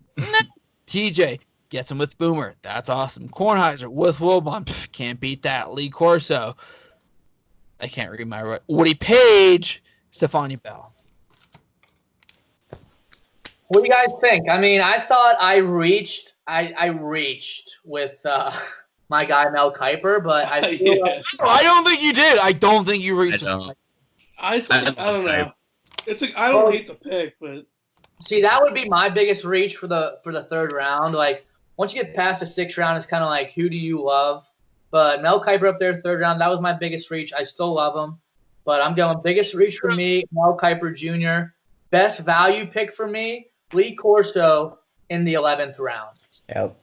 TJ, gets him with Boomer. That's awesome. Kornheiser with Wilbon, can't beat that. Lee Corso, I can't read my right. Woody Page, Stefani Bell. What do you guys think? I mean, I thought I reached with my guy Mel Kiper, but I feel like I don't think you did. I don't think you reached. I don't know. It's like I don't hate the pick, but see, that would be my biggest reach for the third round. Like once you get past the sixth round, it's kind of like who do you love? But Mel Kiper up there, third round, that was my biggest reach. I still love him, but I'm going biggest reach for me, Mel Kiper Jr. Best value pick for me, Lee Corso in the 11th round. Yep.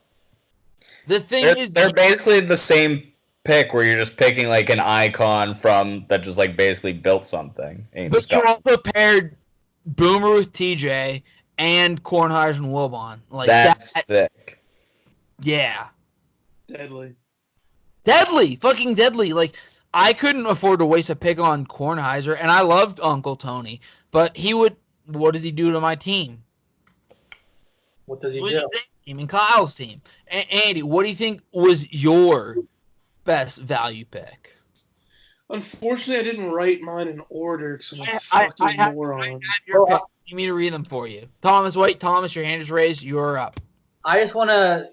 The thing is, They're basically the same pick where you're just picking like an icon from that just like basically built something. And but you also paired Boomer with TJ and Kornheiser and Wilbon. Like that's thick. Yeah. deadly. Fucking deadly. Like, I couldn't afford to waste a pick on Kornheiser, and I loved Uncle Tony, but he would. What does he do to my team? What does he do? Team and Kyle's team. Andy, what do you think was your best value pick? Unfortunately, I didn't write mine in order because I'm a fucking moron. You mean to read them for you? Thomas, wait. Thomas, your hand is raised. You're up. I just want to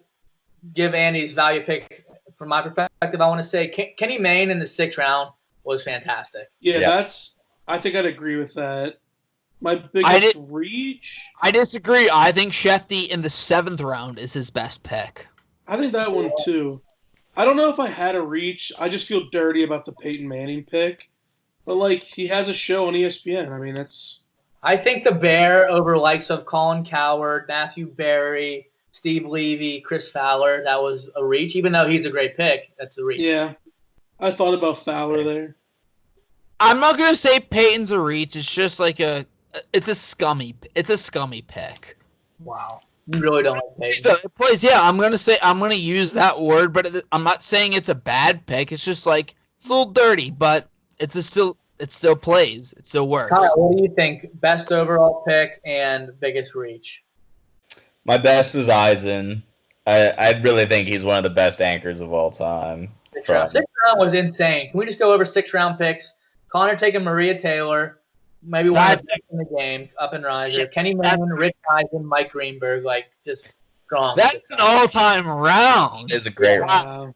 give Andy's value pick from my perspective. I want to say Kenny Mayne in the 6th round was fantastic. Yeah, I think I'd agree with that. My biggest reach? I disagree. I think Shefty in the 7th round is his best pick. I think that one too. I don't know if I had a reach. I just feel dirty about the Peyton Manning pick. But, like, he has a show on ESPN. I mean, I think the Bear over likes of Colin Cowherd, Matthew Berry, Steve Levy, Chris Fowler, that was a reach. Even though he's a great pick, that's a reach. Yeah. I thought about Fowler there. I'm not going to say Peyton's a reach. It's just like it's a scummy pick. Wow. You really don't like Peyton. So it plays, I'm gonna use that word, but I'm not saying it's a bad pick. It's just like it's a little dirty, but it still plays. It still works. Kyle, what do you think? Best overall pick and biggest reach? My best was Eisen. I really think he's one of the best anchors of all time. Sixth round was insane. Can we just go over 6th-round picks? Connor taking Maria Taylor, maybe one of the best in the game, up and riser. Kenny Manning, Rich Eisen, Mike Greenberg, like just strong. That's an all-time round. It's a great round.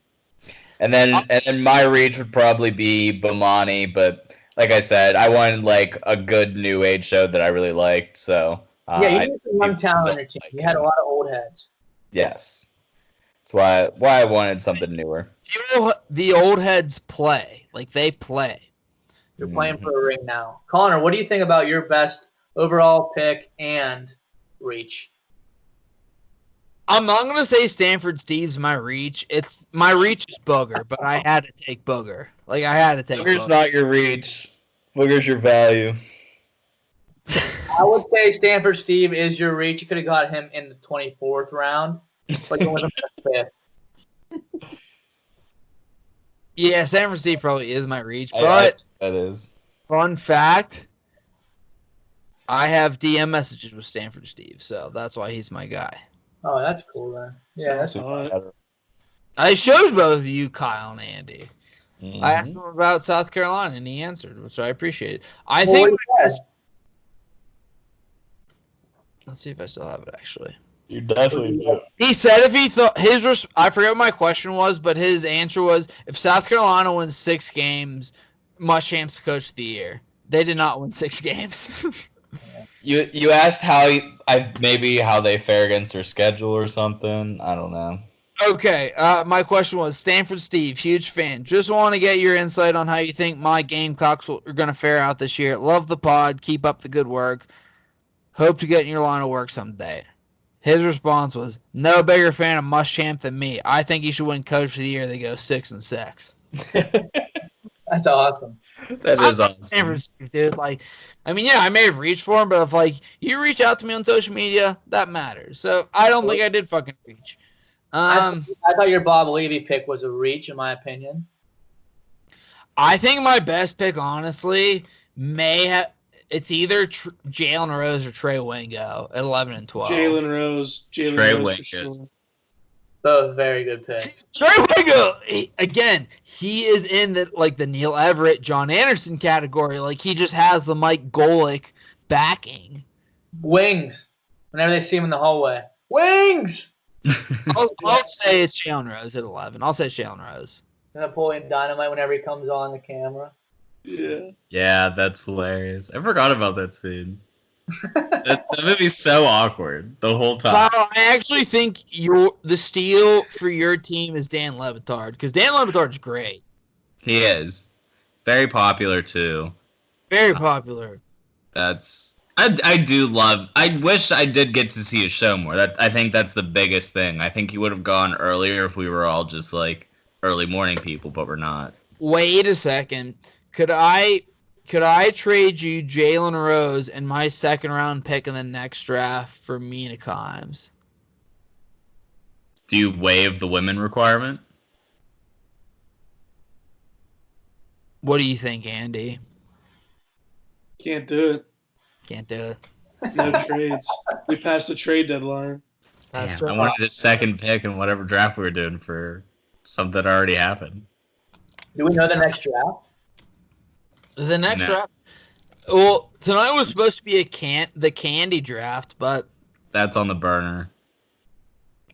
And then my reach would probably be Bomani, but like I said, I wanted like a good new age show that I really liked. So you need some young talent on your team. You had a lot of old heads. Yes, that's why I wanted something newer. the old heads play. Like, they play. You're playing for a ring now. Connor, what do you think about your best overall pick and reach? I'm not going to say Stanford Steve's my reach. My reach is Booger, but I had to take Booger. Like, I had to take Booger's Booger. not your reach. Booger's your value. I would say Stanford Steve is your reach. You could have got him in the 24th round, but you went in the 5th. Yeah, Stanford Steve probably is my reach. I- But that is. fun fact, I have DM messages with Stanford Steve, so that's why he's my guy. Oh, that's cool, man. Yeah, that's Hot. I showed both of you, Kyle and Andy. Mhm. I asked him about South Carolina, and he answered, which I appreciate. I Well, think. what do you guys- Let's see if I still have it, actually. You definitely do. He said if he thought I forget what my question was, but his answer was if South Carolina wins 6 games, Muschamp's coach of the year. They did not win 6 games. You asked maybe how they fare against their schedule or something. I don't know. Okay, my question was Stanford Steve, huge fan. Just want to get your insight on how you think my Gamecocks are going to fare out this year. Love the pod. Keep up the good work. Hope to get in your line of work someday. His response was, no bigger fan of Muschamp than me. I think he should win Coach of the Year. They go 6-6. That's awesome. That is awesome. Stanford Steve, dude. Like, I mean, yeah, I may have reached for him, but if like you reach out to me on social media, that matters. So I don't think I did fucking reach. I thought your Bob Levy pick was a reach, in my opinion. I think my best pick, honestly, it's either Jalen Rose or Trey Wingo at 11 and 12. Jalen Rose. Trey Rose Wingo. for sure. Both very good picks. Trey Wingo, he is in the Neil Everett, John Anderson category. Like, he just has the Mike Golick backing. Wings. Whenever they see him in the hallway. Wings! I'll say it's Jalen Rose at 11. I'll say Jalen Rose. Napoleon Dynamite whenever he comes on the camera. Yeah. Yeah, that's hilarious. I forgot about that scene. that movie's so awkward the whole time. Kyle, I actually think the steal for your team is Dan Levitard, because Dan Levitard's great. He is. Very popular, too. Very popular. I do love. I wish I did get to see his show more. I think that's the biggest thing. I think he would have gone earlier if we were all just like early morning people, but we're not. Wait a second. Could I trade you Jalen Rose and my second round pick in the next draft for Mina Kimes? Do you waive the women requirement? What do you think, Andy? Can't do it. Can't do it. No trades. We passed the trade deadline. That's Damn, I right. wanted a second pick in whatever draft we were doing for something that already happened. Do we know the next draft? The next No. draft. Well, tonight was supposed to be the candy draft, but That's on the burner.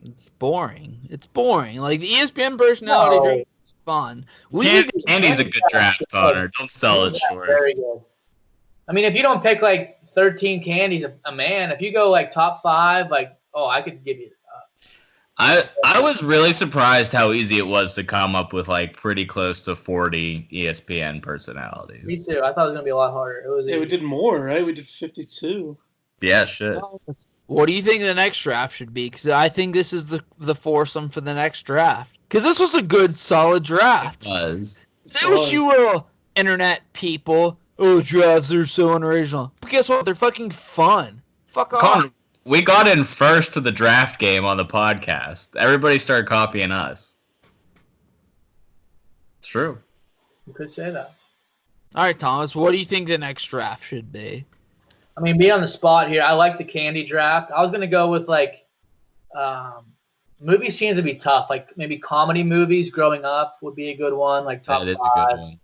it's boring. It's boring. Like the ESPN personality No. draft is fun. We need to- Andy's a good draft, Connor. Don't sell it short. Very good. I mean, if you don't pick like 13 candies a man, if you go like top 5, like, I could give you. I was really surprised how easy it was to come up with like pretty close to 40 ESPN personalities. Me too. I thought it was gonna be a lot harder. It was. Yeah, we did more, right? We did 52. Yeah, shit. What do you think the next draft should be? Because I think this is the foursome for the next draft. Because this was a good, solid draft. It was. Say what you will, internet people. Oh, drafts are so unoriginal. But guess what? They're fucking fun. Fuck off. Connor, we got in first to the draft game on the podcast. Everybody started copying us. It's true. You could say that. All right, Thomas. What do you think the next draft should be? I mean, being on the spot here, I like the candy draft. I was gonna go with like, movie scenes would be tough. Like maybe comedy movies growing up would be a good one. Like top That is 5, a good one.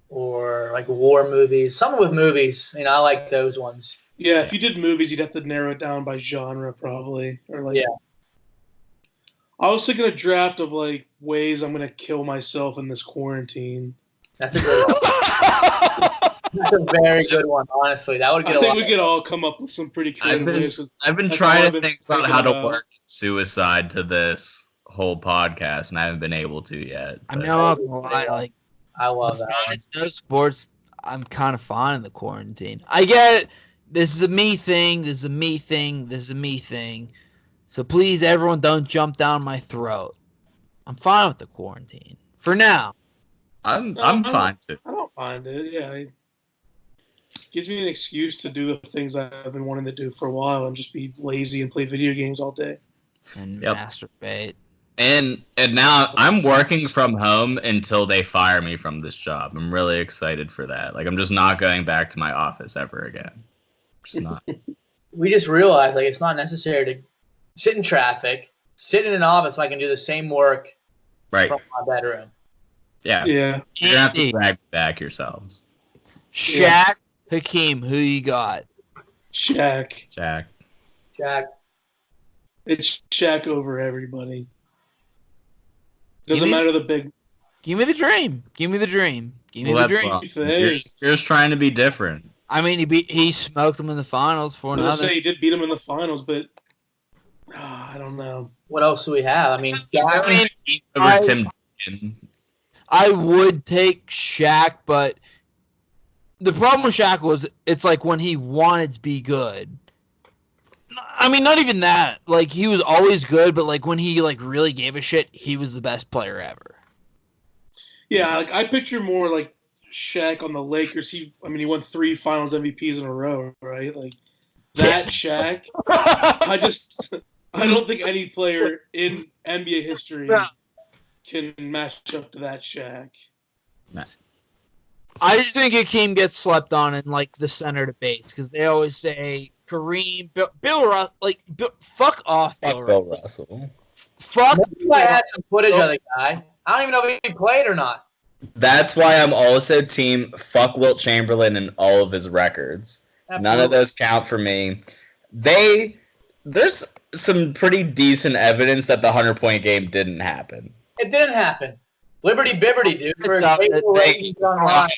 or like war movies. Something with movies. I like those ones. Yeah, if you did movies, you'd have to narrow it down by genre, probably. Or like, Yeah. I was thinking a draft of like ways I'm gonna kill myself in this quarantine. That's a good one. That's a very good one. Honestly, that would I get a think lot. we could all come up with some pretty creative ways. 'Cause I've been that's trying all to I've been think about thinking how to about. work suicide to this whole podcast, and I haven't been able to yet. I'm but- not gonna lie, like I love that. besides no sports, I'm kind of fine in the quarantine. I get it. This is a me thing. This is a me thing. This is a me thing. So please, everyone, don't jump down my throat. I'm fine with the quarantine for now. I'm No, fine too. I don't mind it. Yeah, it gives me an excuse to do the things I've been wanting to do for a while and just be lazy and play video games all day. And Yep. masturbate. And now I'm working from home until they fire me from this job. I'm really excited for that. Like I'm just not going back to my office ever again. Just not. We just realized like it's not necessary to sit in traffic, sit in an office so I can do the same work Right. from my bedroom. Yeah. Yeah. You're gonna have to Andy, drag back yourselves. Shaq, Hakeem, who you got? Shaq. Jack. Jack, It's Shaq over everybody. Give Doesn't me- matter the big Give me the dream. Give me the dream. Give me Well, the that's dream. wrong. Thanks. You're just trying to be different. I mean, he smoked him in the finals for I was gonna another. say he did beat him in the finals, but I don't know. what else do we have? I mean, I mean, Over I- Tim Duncan. I would take Shaq, but the problem with Shaq was it's like when he wanted to be good. I mean, not even that. Like he was always good, but like when he like really gave a shit, he was the best player ever. Yeah, like I picture more like Shaq on the Lakers. He won 3 Finals MVPs in a row, right? Like that Shaq. I don't think any player in NBA history Yeah. can match up to that Shaq. I just think Hakeem gets slept on in like the center debates because they always say Kareem, Bill Russ, fuck off, Bill Fuck Bill Russell. Russell. Fuck. I had some footage of the guy. I don't even know if he played or not. That's why I'm also team fuck Wilt Chamberlain and all of his records. None of those count for me. There's some pretty decent evidence that the 100-point game didn't happen. It didn't happen. Liberty Bibberty, dude. For Stop it. April ratings online.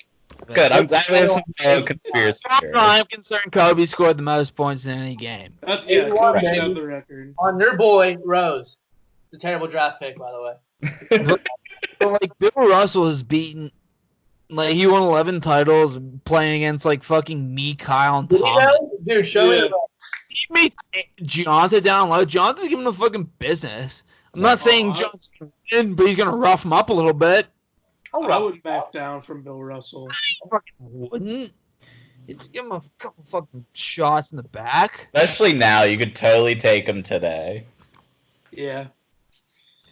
Good. I'm glad we have some conspiracy As far as I'm theories. concerned, Kobe scored the most points in any game. That's He won, Kobe should baby. have the record. On your boy, Rose. It's a terrible draft pick, by the way. But like Bill Russell has beaten, like he won 11 titles playing against like fucking me, Kyle, and Did he Thomas. know? Dude, show me Yeah. the He made Gianta down low. Gianta's giving him the fucking business. I'm not saying I- Gianta's gonna win, but he's gonna rough him up a little bit. I wouldn't back down from Bill Russell. I fucking wouldn't. Just give him a couple fucking shots in the back. Especially now, you could totally take him today. Yeah.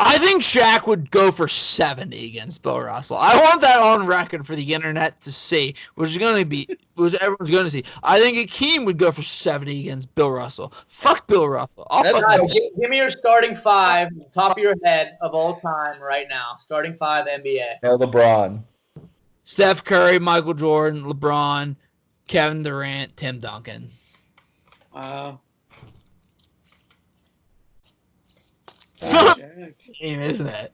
I think Shaq would go for 70 against Bill Russell. I want that on record for the internet to see, which everyone's going to see. I think Hakeem would go for 70 against Bill Russell. Fuck Bill Russell. That's Guys, nice. give me your starting 5, top of your head of all time right now. Starting 5 NBA. No LeBron. Steph Curry, Michael Jordan, LeBron, Kevin Durant, Tim Duncan. Wow. Fuck. Shaq. Game, isn't it?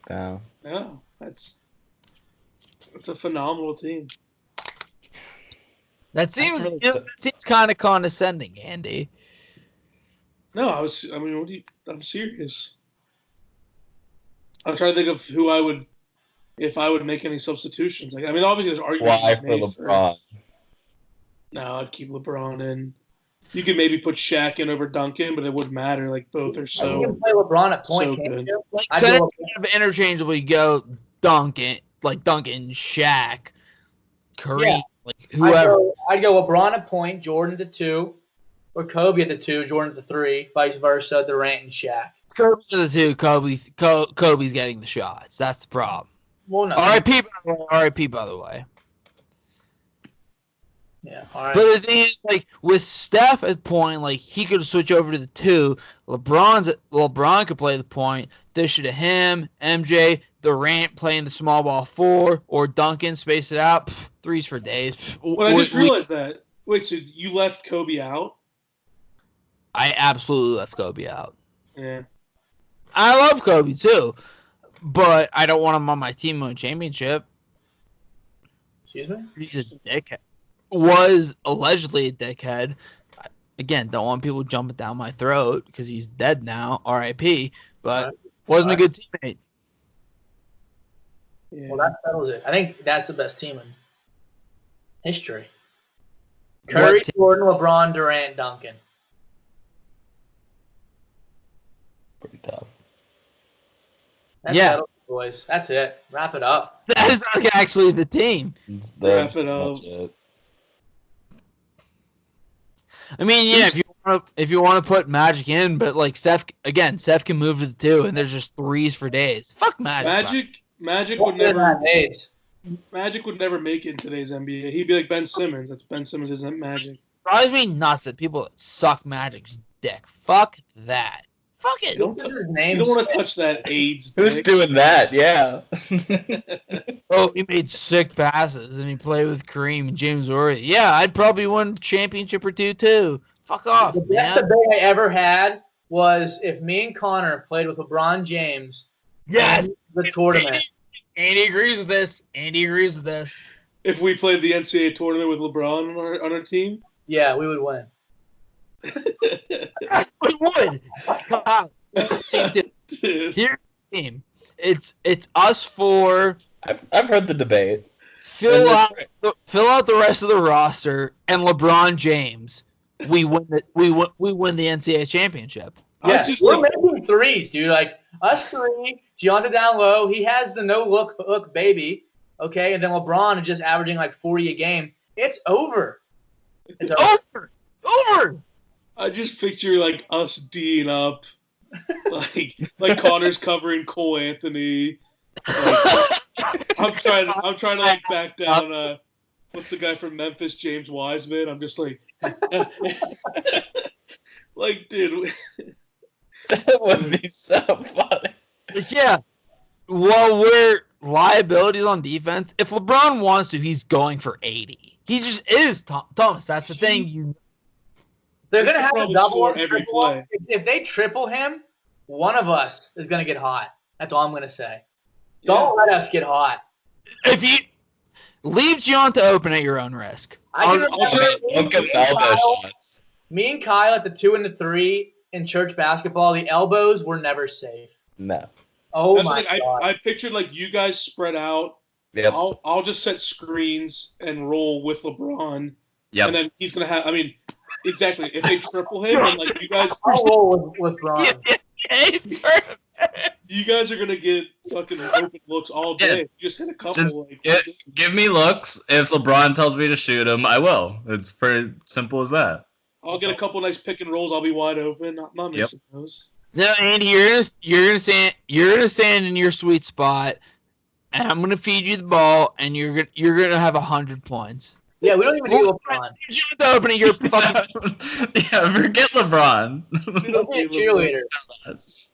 No. No, that's a phenomenal team. That seems really- that seems kind of condescending, Andy. No, I'm serious. I'm trying to think of who I would, if I would make any substitutions. Like, obviously there's arguments Why to for be made LeBron? No, I'd keep LeBron in. You could maybe put Shaq in over Duncan, but it wouldn't matter. Like both are You so. can play LeBron at point, so can't good. you? Like I center go- kind of interchangeably go Duncan, Shaq, Curry, Yeah. like whoever. I'd go LeBron at point, Jordan at the 2, or Kobe at the 2, Jordan at the 3, vice versa, Durant and Shaq. Kirby to the 2, Kobe's getting the shots. That's the problem. Well, no. R.I.P. By the way. Yeah, all right. But the thing is, like with Steph at point, like he could switch over to the 2. LeBron could play the point, dish it to him. MJ, Durant playing the small ball 4, or Duncan space it out. Threes for days. Well, I just realized that. Wait, so you left Kobe out? I absolutely left Kobe out. Yeah. I love Kobe too, but I don't want him on my team to win a championship. Excuse me? He's a dickhead. Was allegedly a dickhead. Again, don't want people jumping down my throat because he's dead now. R.I.P. but wasn't a good teammate. Yeah. Well, that settles it. I think that's the best team in history. Curry, Jordan, LeBron, Durant, Duncan. Pretty tough. That settles it, boys. That's it. Wrap it up. That is actually the team. That's Wrap it up. it. I mean, yeah, if you want to put Magic in, but like Steph can move to the 2, and there's just threes for days. Fuck Magic. Magic would never. Magic would never make it in today's NBA. He'd be like Ben Simmons. That's Ben Simmons isn't Magic. Drives me nuts that people suck Magic's dick. Fuck that. Fuck it. You don't want to touch that AIDS dick. Who's doing that? Yeah. Oh, he made sick passes, and he played with Kareem and James Worthy. Yeah, I'd probably win a championship or two, too. Fuck off, The best debate I ever had was if me and Connor played with LeBron James. Yes. The tournament. Andy agrees with this. If we played the NCAA tournament with LeBron on our team? Yeah, we would win. Yes, we would. God. Same thing. Here's the team. It's us four. I've heard the debate. Fill out the rest of the roster, and LeBron James. We win the NCAA championship. Yeah, we're making threes, dude. Like us three, Gianna down low. He has the no look hook baby. Okay, and then LeBron is just averaging like 40 a game. It's over. It's over. I just picture like us D'ing up, like Connor's covering Cole Anthony. Like, I'm trying to like back down. What's the guy from Memphis, James Wiseman? I'm just like, like, dude. That would be so funny. Yeah. Well, we're liabilities on defense. If LeBron wants to, he's going for 80. He just is, Thomas. That's the thing. They're going to have to double him every play. If they triple him, one of us is going to get hot. That's all I'm going to say. Don't let us get hot. If you leave Gianta open at your own risk. Me and Kyle at the 2 and the 3 in church basketball, the elbows were never safe. No. Oh my God. I pictured like you guys spread out. Yep. I'll just set screens and roll with LeBron. Yep. And then he's gonna have. I mean, exactly. If they triple him, and like you guys, I'll roll with Bron. You guys are gonna get fucking open looks all day. You just hit a couple. Give me looks. If LeBron tells me to shoot him, I will. It's pretty simple as that. I'll get a couple nice pick and rolls. I'll be wide open. Not missing those. No, Andy, you're gonna stand in your sweet spot, and I'm gonna feed you the ball, and you're gonna have 100 points. Yeah, we don't even need LeBron. You're opening your fucking. Yeah, forget LeBron. We don't need cheerleaders.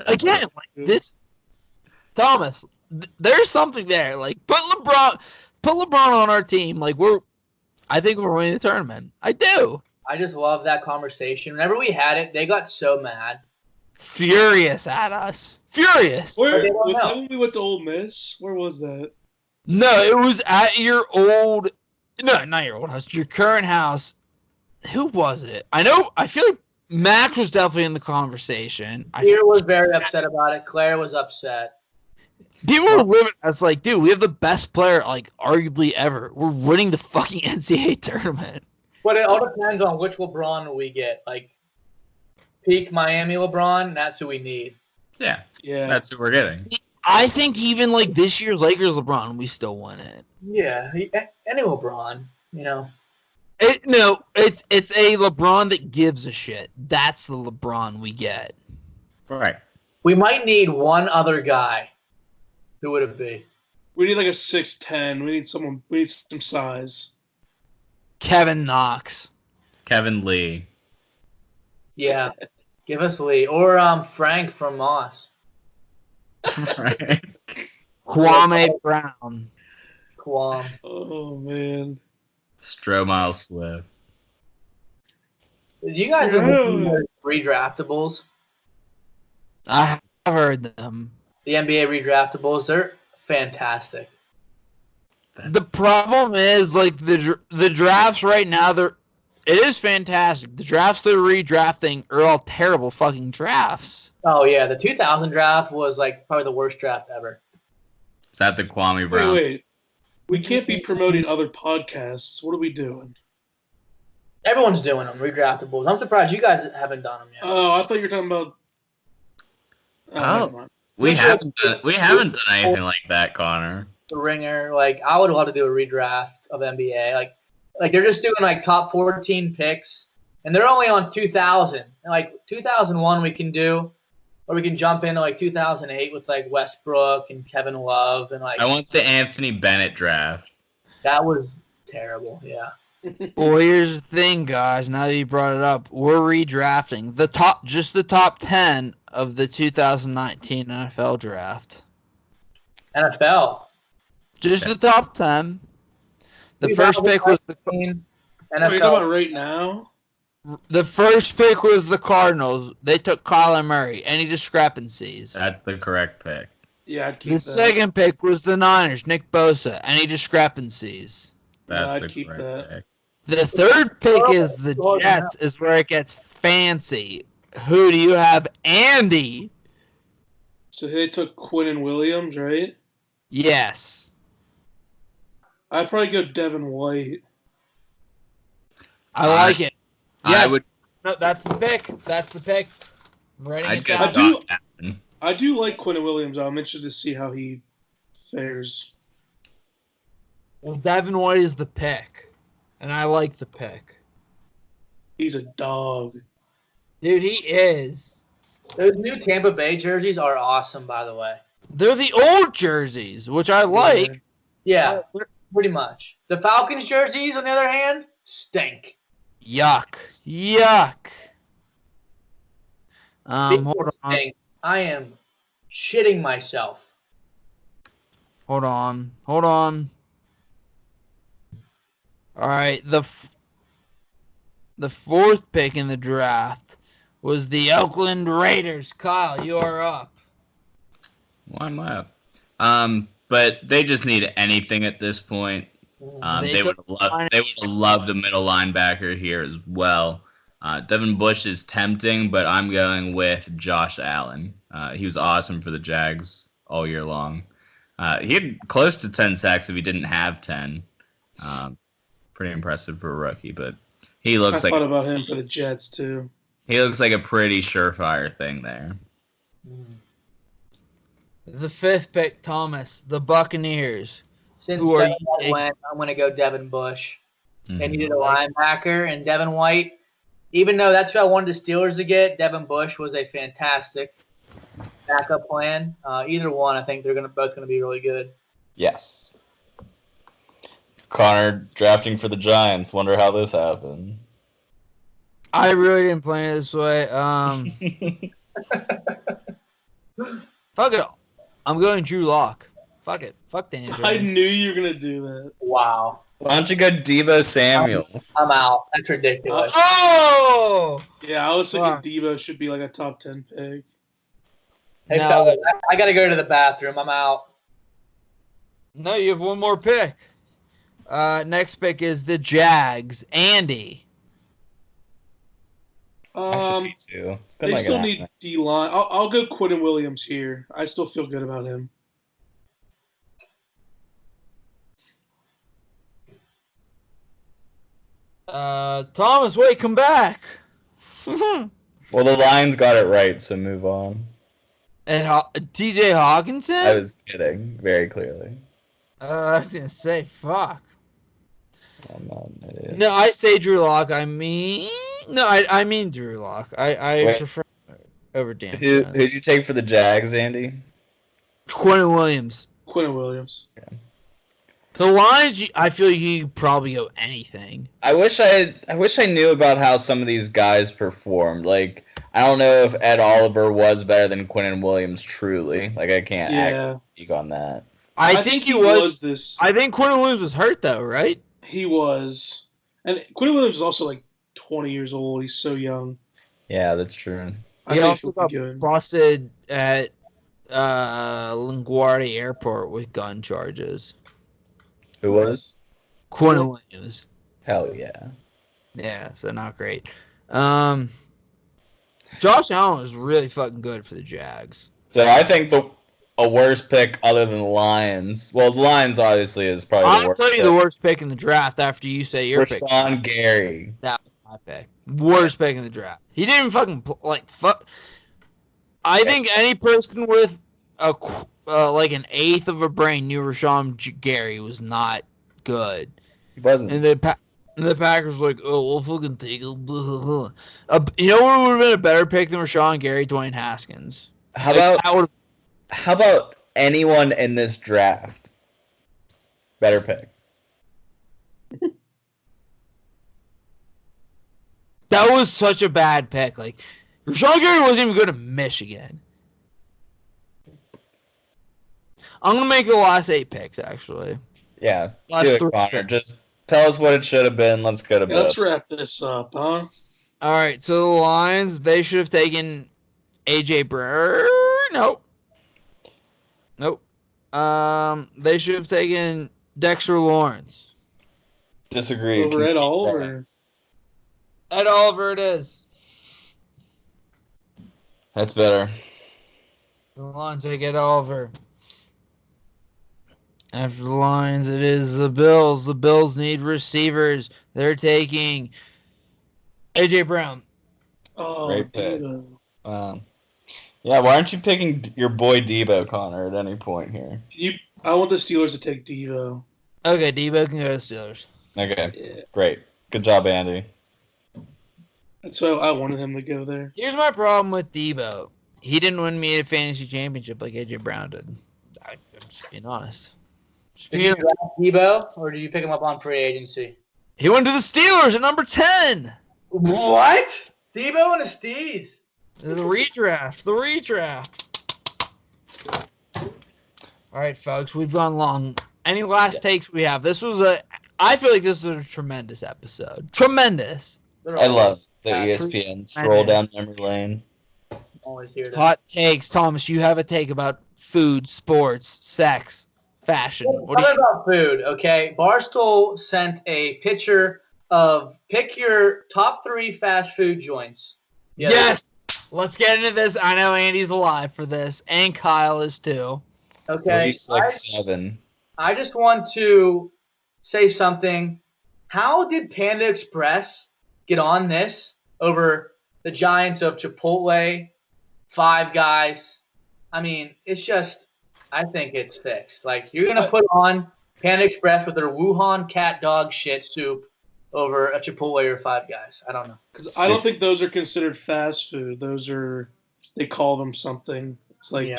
Again, like this, Thomas. There's something there. Like put LeBron on our team. Like I think we're winning the tournament. I do. I just love that conversation. Whenever we had it, they got so mad. Furious at us. Furious. Where was that when we went to Ole Miss? Where was that? No, it was at your old. No, not your old house. Your current house. Who was it? I feel like Max was definitely in the conversation. Peter was very upset about it. Claire was upset. People were living. I was like, dude, we have the best player, like arguably ever. We're winning the fucking NCAA tournament. But it all depends on which LeBron we get. Like, peak Miami LeBron, that's who we need. Yeah, that's who we're getting. I think even like this year's Lakers LeBron, we still win it. Yeah, any LeBron, you know. It's a LeBron that gives a shit. That's the LeBron we get. Right. We might need one other guy. Who would it be? We need like a 6'10". We need some size. Kevin Knox. Kevin Lee. Yeah. Give us Lee. Or Frank from Moss. Frank. Kwame Brown. Kwame. Oh, man. Stromile Swift. Did you guys listen to the redraftables? I have heard them. The NBA redraftables, they're fantastic. The problem is, like, the drafts right now, It is fantastic. The drafts they're redrafting are all terrible fucking drafts. Oh yeah, the 2000 draft was like probably the worst draft ever. Is that the Kwame Brown? Wait. We can't be promoting other podcasts. What are we doing? Everyone's doing them, redraftables. I'm surprised you guys haven't done them yet. Oh, I thought you were talking about. Never mind. We haven't done anything like that, Connor. The Ringer, like I would love to do a redraft of NBA. Like they're just doing like top 14 picks, and they're only on 2000. And like 2001, we can do, or we can jump into like 2008 with like Westbrook and Kevin Love and like. I want the Anthony Bennett draft. That was terrible. Yeah. Well, here's the thing, guys. Now that you brought it up, we're redrafting the top 10 of the 2019 NFL draft. NFL. Just the top 10. The first pick was the NFL. What are you talking about right now? The first pick was the Cardinals. They took Kyler Murray. Any discrepancies? That's the correct pick. Yeah, I'd keep The that. second pick was the Niners. Nick Bosa. Any discrepancies? That's I'd the keep correct that. pick. The third pick is the Jets. Is where it gets fancy. Who do you have, Andy? So they took Quinn Williams, right? Yes. I'd probably go Devin White. I like it. Yes. I would. No, that's the pick. That's the pick. I'm writing I'd it go down. do- Josh Allen. I do like Quinn Williams. I'm interested to see how he fares. Well, Devin White is the pick, and I like the pick. He's a dog. Dude, he is. Those new Tampa Bay jerseys are awesome, by the way. They're the old jerseys, which I like. Yeah, pretty much. The Falcons jerseys, on the other hand, stink. Yuck. Yuck. Hold on. Stink. I am shitting myself. Hold on. All right, the fourth pick in the draft was the Oakland Raiders. Kyle, you are up. Why am I up? But they just need anything at this point. They would have loved a middle linebacker here as well. Devin Bush is tempting, but I'm going with Josh Allen. He was awesome for the Jags all year long. He had close to 10 sacks if he didn't have 10. Pretty impressive for a rookie, but he looks I thought about him for the Jets too. He looks like a pretty surefire thing there. The fifth pick, Thomas, the Buccaneers. Since Who are Devin you White taking? went, I'm going to go Devin Bush. Mhm. They needed a linebacker, and Devin White, even though that's who I wanted the Steelers to get, Devin Bush was a fantastic backup plan. Either one, I think they're both going to be really good. Yes. Connor drafting for the Giants. Wonder how this happened. I really didn't plan it this way. Fuck it. I'm going Drew Lock. Fuck it. Fuck Dan. I knew you were gonna do that. Wow. Why don't you go Devo Samuel? I'm out. That's ridiculous. Oh! Yeah, I was thinking Fuck. Devo should be like a top 10 pick. Hey, No, fellas, I got to go to the bathroom. I'm out. No, you have one more pick. Next pick is the Jags. Andy. Me too. It's been They like still an need hour. D-line. I'll go Quinn Williams here. I still feel good about him. Thomas, wait, come back. And Well, the Lions got it right, so move on. TJ Hawkinson? I was kidding, very clearly. I was going to say, fuck. I'm not an idiot. No, I say Drew Lock. I mean Drew Lock. I Wait. prefer over Dan. Who'd you take for the Jags, Andy? Quentin Williams. Quinn Williams. The Lions, I feel like you could probably go anything. I wish I knew about how some of these guys performed. Like, I don't know if Ed Oliver was better than Quentin Williams truly. Like, I can't actually speak on that. I think he was. this. I think Quentin Williams was hurt though, right? He was. And Quinn Williams is also like 20 years old. He's so young. Yeah, that's true. I He think also he'll got be good. busted at LaGuardia Airport with gun charges. Who was? Quentin Williams. Hell yeah. Yeah, so not great. Josh Allen was really fucking good for the Jags. So I think a worse pick other than the Lions. Well, the Lions obviously is probably the I'll worst. tell you pick. the worst pick in the draft after you say your pick. Rashawn Gary. That was my pick. Worst pick in the draft. He didn't even fucking fuck. I think any person with like an eighth of a brain knew Rashawn Gary was not good. He wasn't. And the Packers were like, oh, we'll fucking take him. You know what would have been a better pick than Rashawn Gary? Dwayne Haskins. How about anyone in this draft? Better pick. That was such a bad pick. Like, Rashawn Gary wasn't even good at Michigan. I'm gonna make the last 8 picks, actually. Yeah, Last do it, 3 Connor. picks. Just tell us what it should have been. Let's go to bed. Let's wrap this up, huh? All right, so the Lions, they should have taken AJ Brown. Nope. They should have taken Dexter Lawrence. Disagree. Over Ed Oliver. Ed Oliver it is. That's better. The Lions take Ed Oliver. After the Lions, it is the Bills. The Bills need receivers. They're taking AJ Brown. Oh, Great pick. Debo. Yeah, why aren't you picking your boy Debo, Connor, at any point here? I want the Steelers to take Devo. Okay, Debo can go to Steelers. Okay, Yeah. great. Good job, Andy. That's why I wanted him to go there. Here's my problem with Debo. He didn't win me a fantasy championship like AJ Brown did. I'm just being honest. Did you draft Debo, or did you pick him up on free agency? He went to the Steelers at number 10. What? Debo and the Steez. The redraft. All right, folks, we've gone long. Any last takes we have? I feel like this is a tremendous episode. Tremendous. I love the Yeah, ESPN stroll down memory lane. Always here to Hot takes. Thomas, you have a take about food, sports, sex, fashion. What do Something you about food, okay? Barstool sent a picture of pick your top 3 fast food joints. Yeah, Yes. Let's get into this. I know Andy's alive for this, and Kyle is too. Okay. 367. I just want to say something. How did Panda Express get on this over the giants of Chipotle, Five Guys? I mean, it's just, I think it's fixed. Like, you're going to put on Panda Express with their Wuhan cat dog shit soup over a Chipotle or Five Guys. I don't know. Because I don't think those are considered fast food. They call them something. It's like,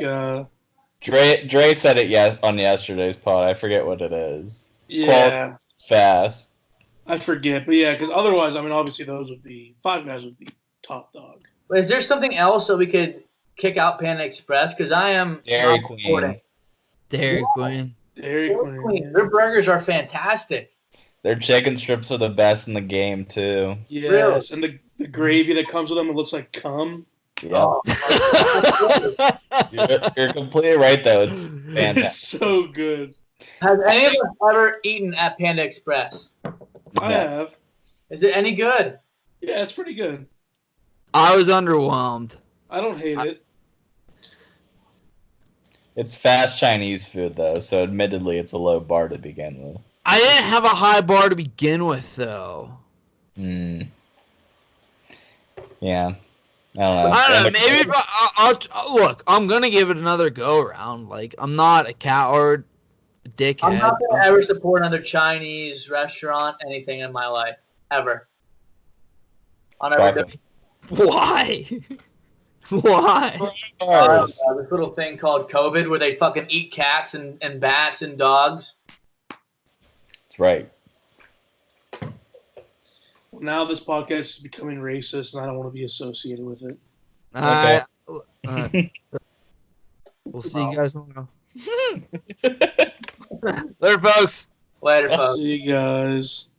Dre said it on yesterday's pod. I forget what it is. yeah. Fast. I forget. But yeah, because otherwise, I mean, obviously Five Guys would be top dog. But is there something else that we could kick out Panda Express? Because I am Dairy not Queen. supporting. Dairy Queen. Dairy Dairy Queen. Yeah. Their burgers are fantastic. Their chicken strips are the best in the game, too. Yes, and the gravy that comes with them, it looks like cum. Yeah. Oh. You're completely right, though. It's fantastic. It's so good. Has any of us ever eaten at Panda Express? I have. Is it any good? Yeah, it's pretty good. I was underwhelmed. I don't hate it. It's fast Chinese food, though, so admittedly, it's a low bar to begin with. I didn't have a high bar to begin with, though. Yeah. I don't know. I don't know. Maybe if I'll look. I'm gonna give it another go around. Like, I'm not a coward, a dickhead. I'm not going to ever support another Chinese restaurant, anything in my life. Ever. I'll never do it. Why? Why? This little thing called COVID where they fucking eat cats and bats and dogs. That's right. Well, now this podcast is becoming racist, and I don't want to be associated with it. We'll see you guys tomorrow. Later, folks. Later, folks. See you guys.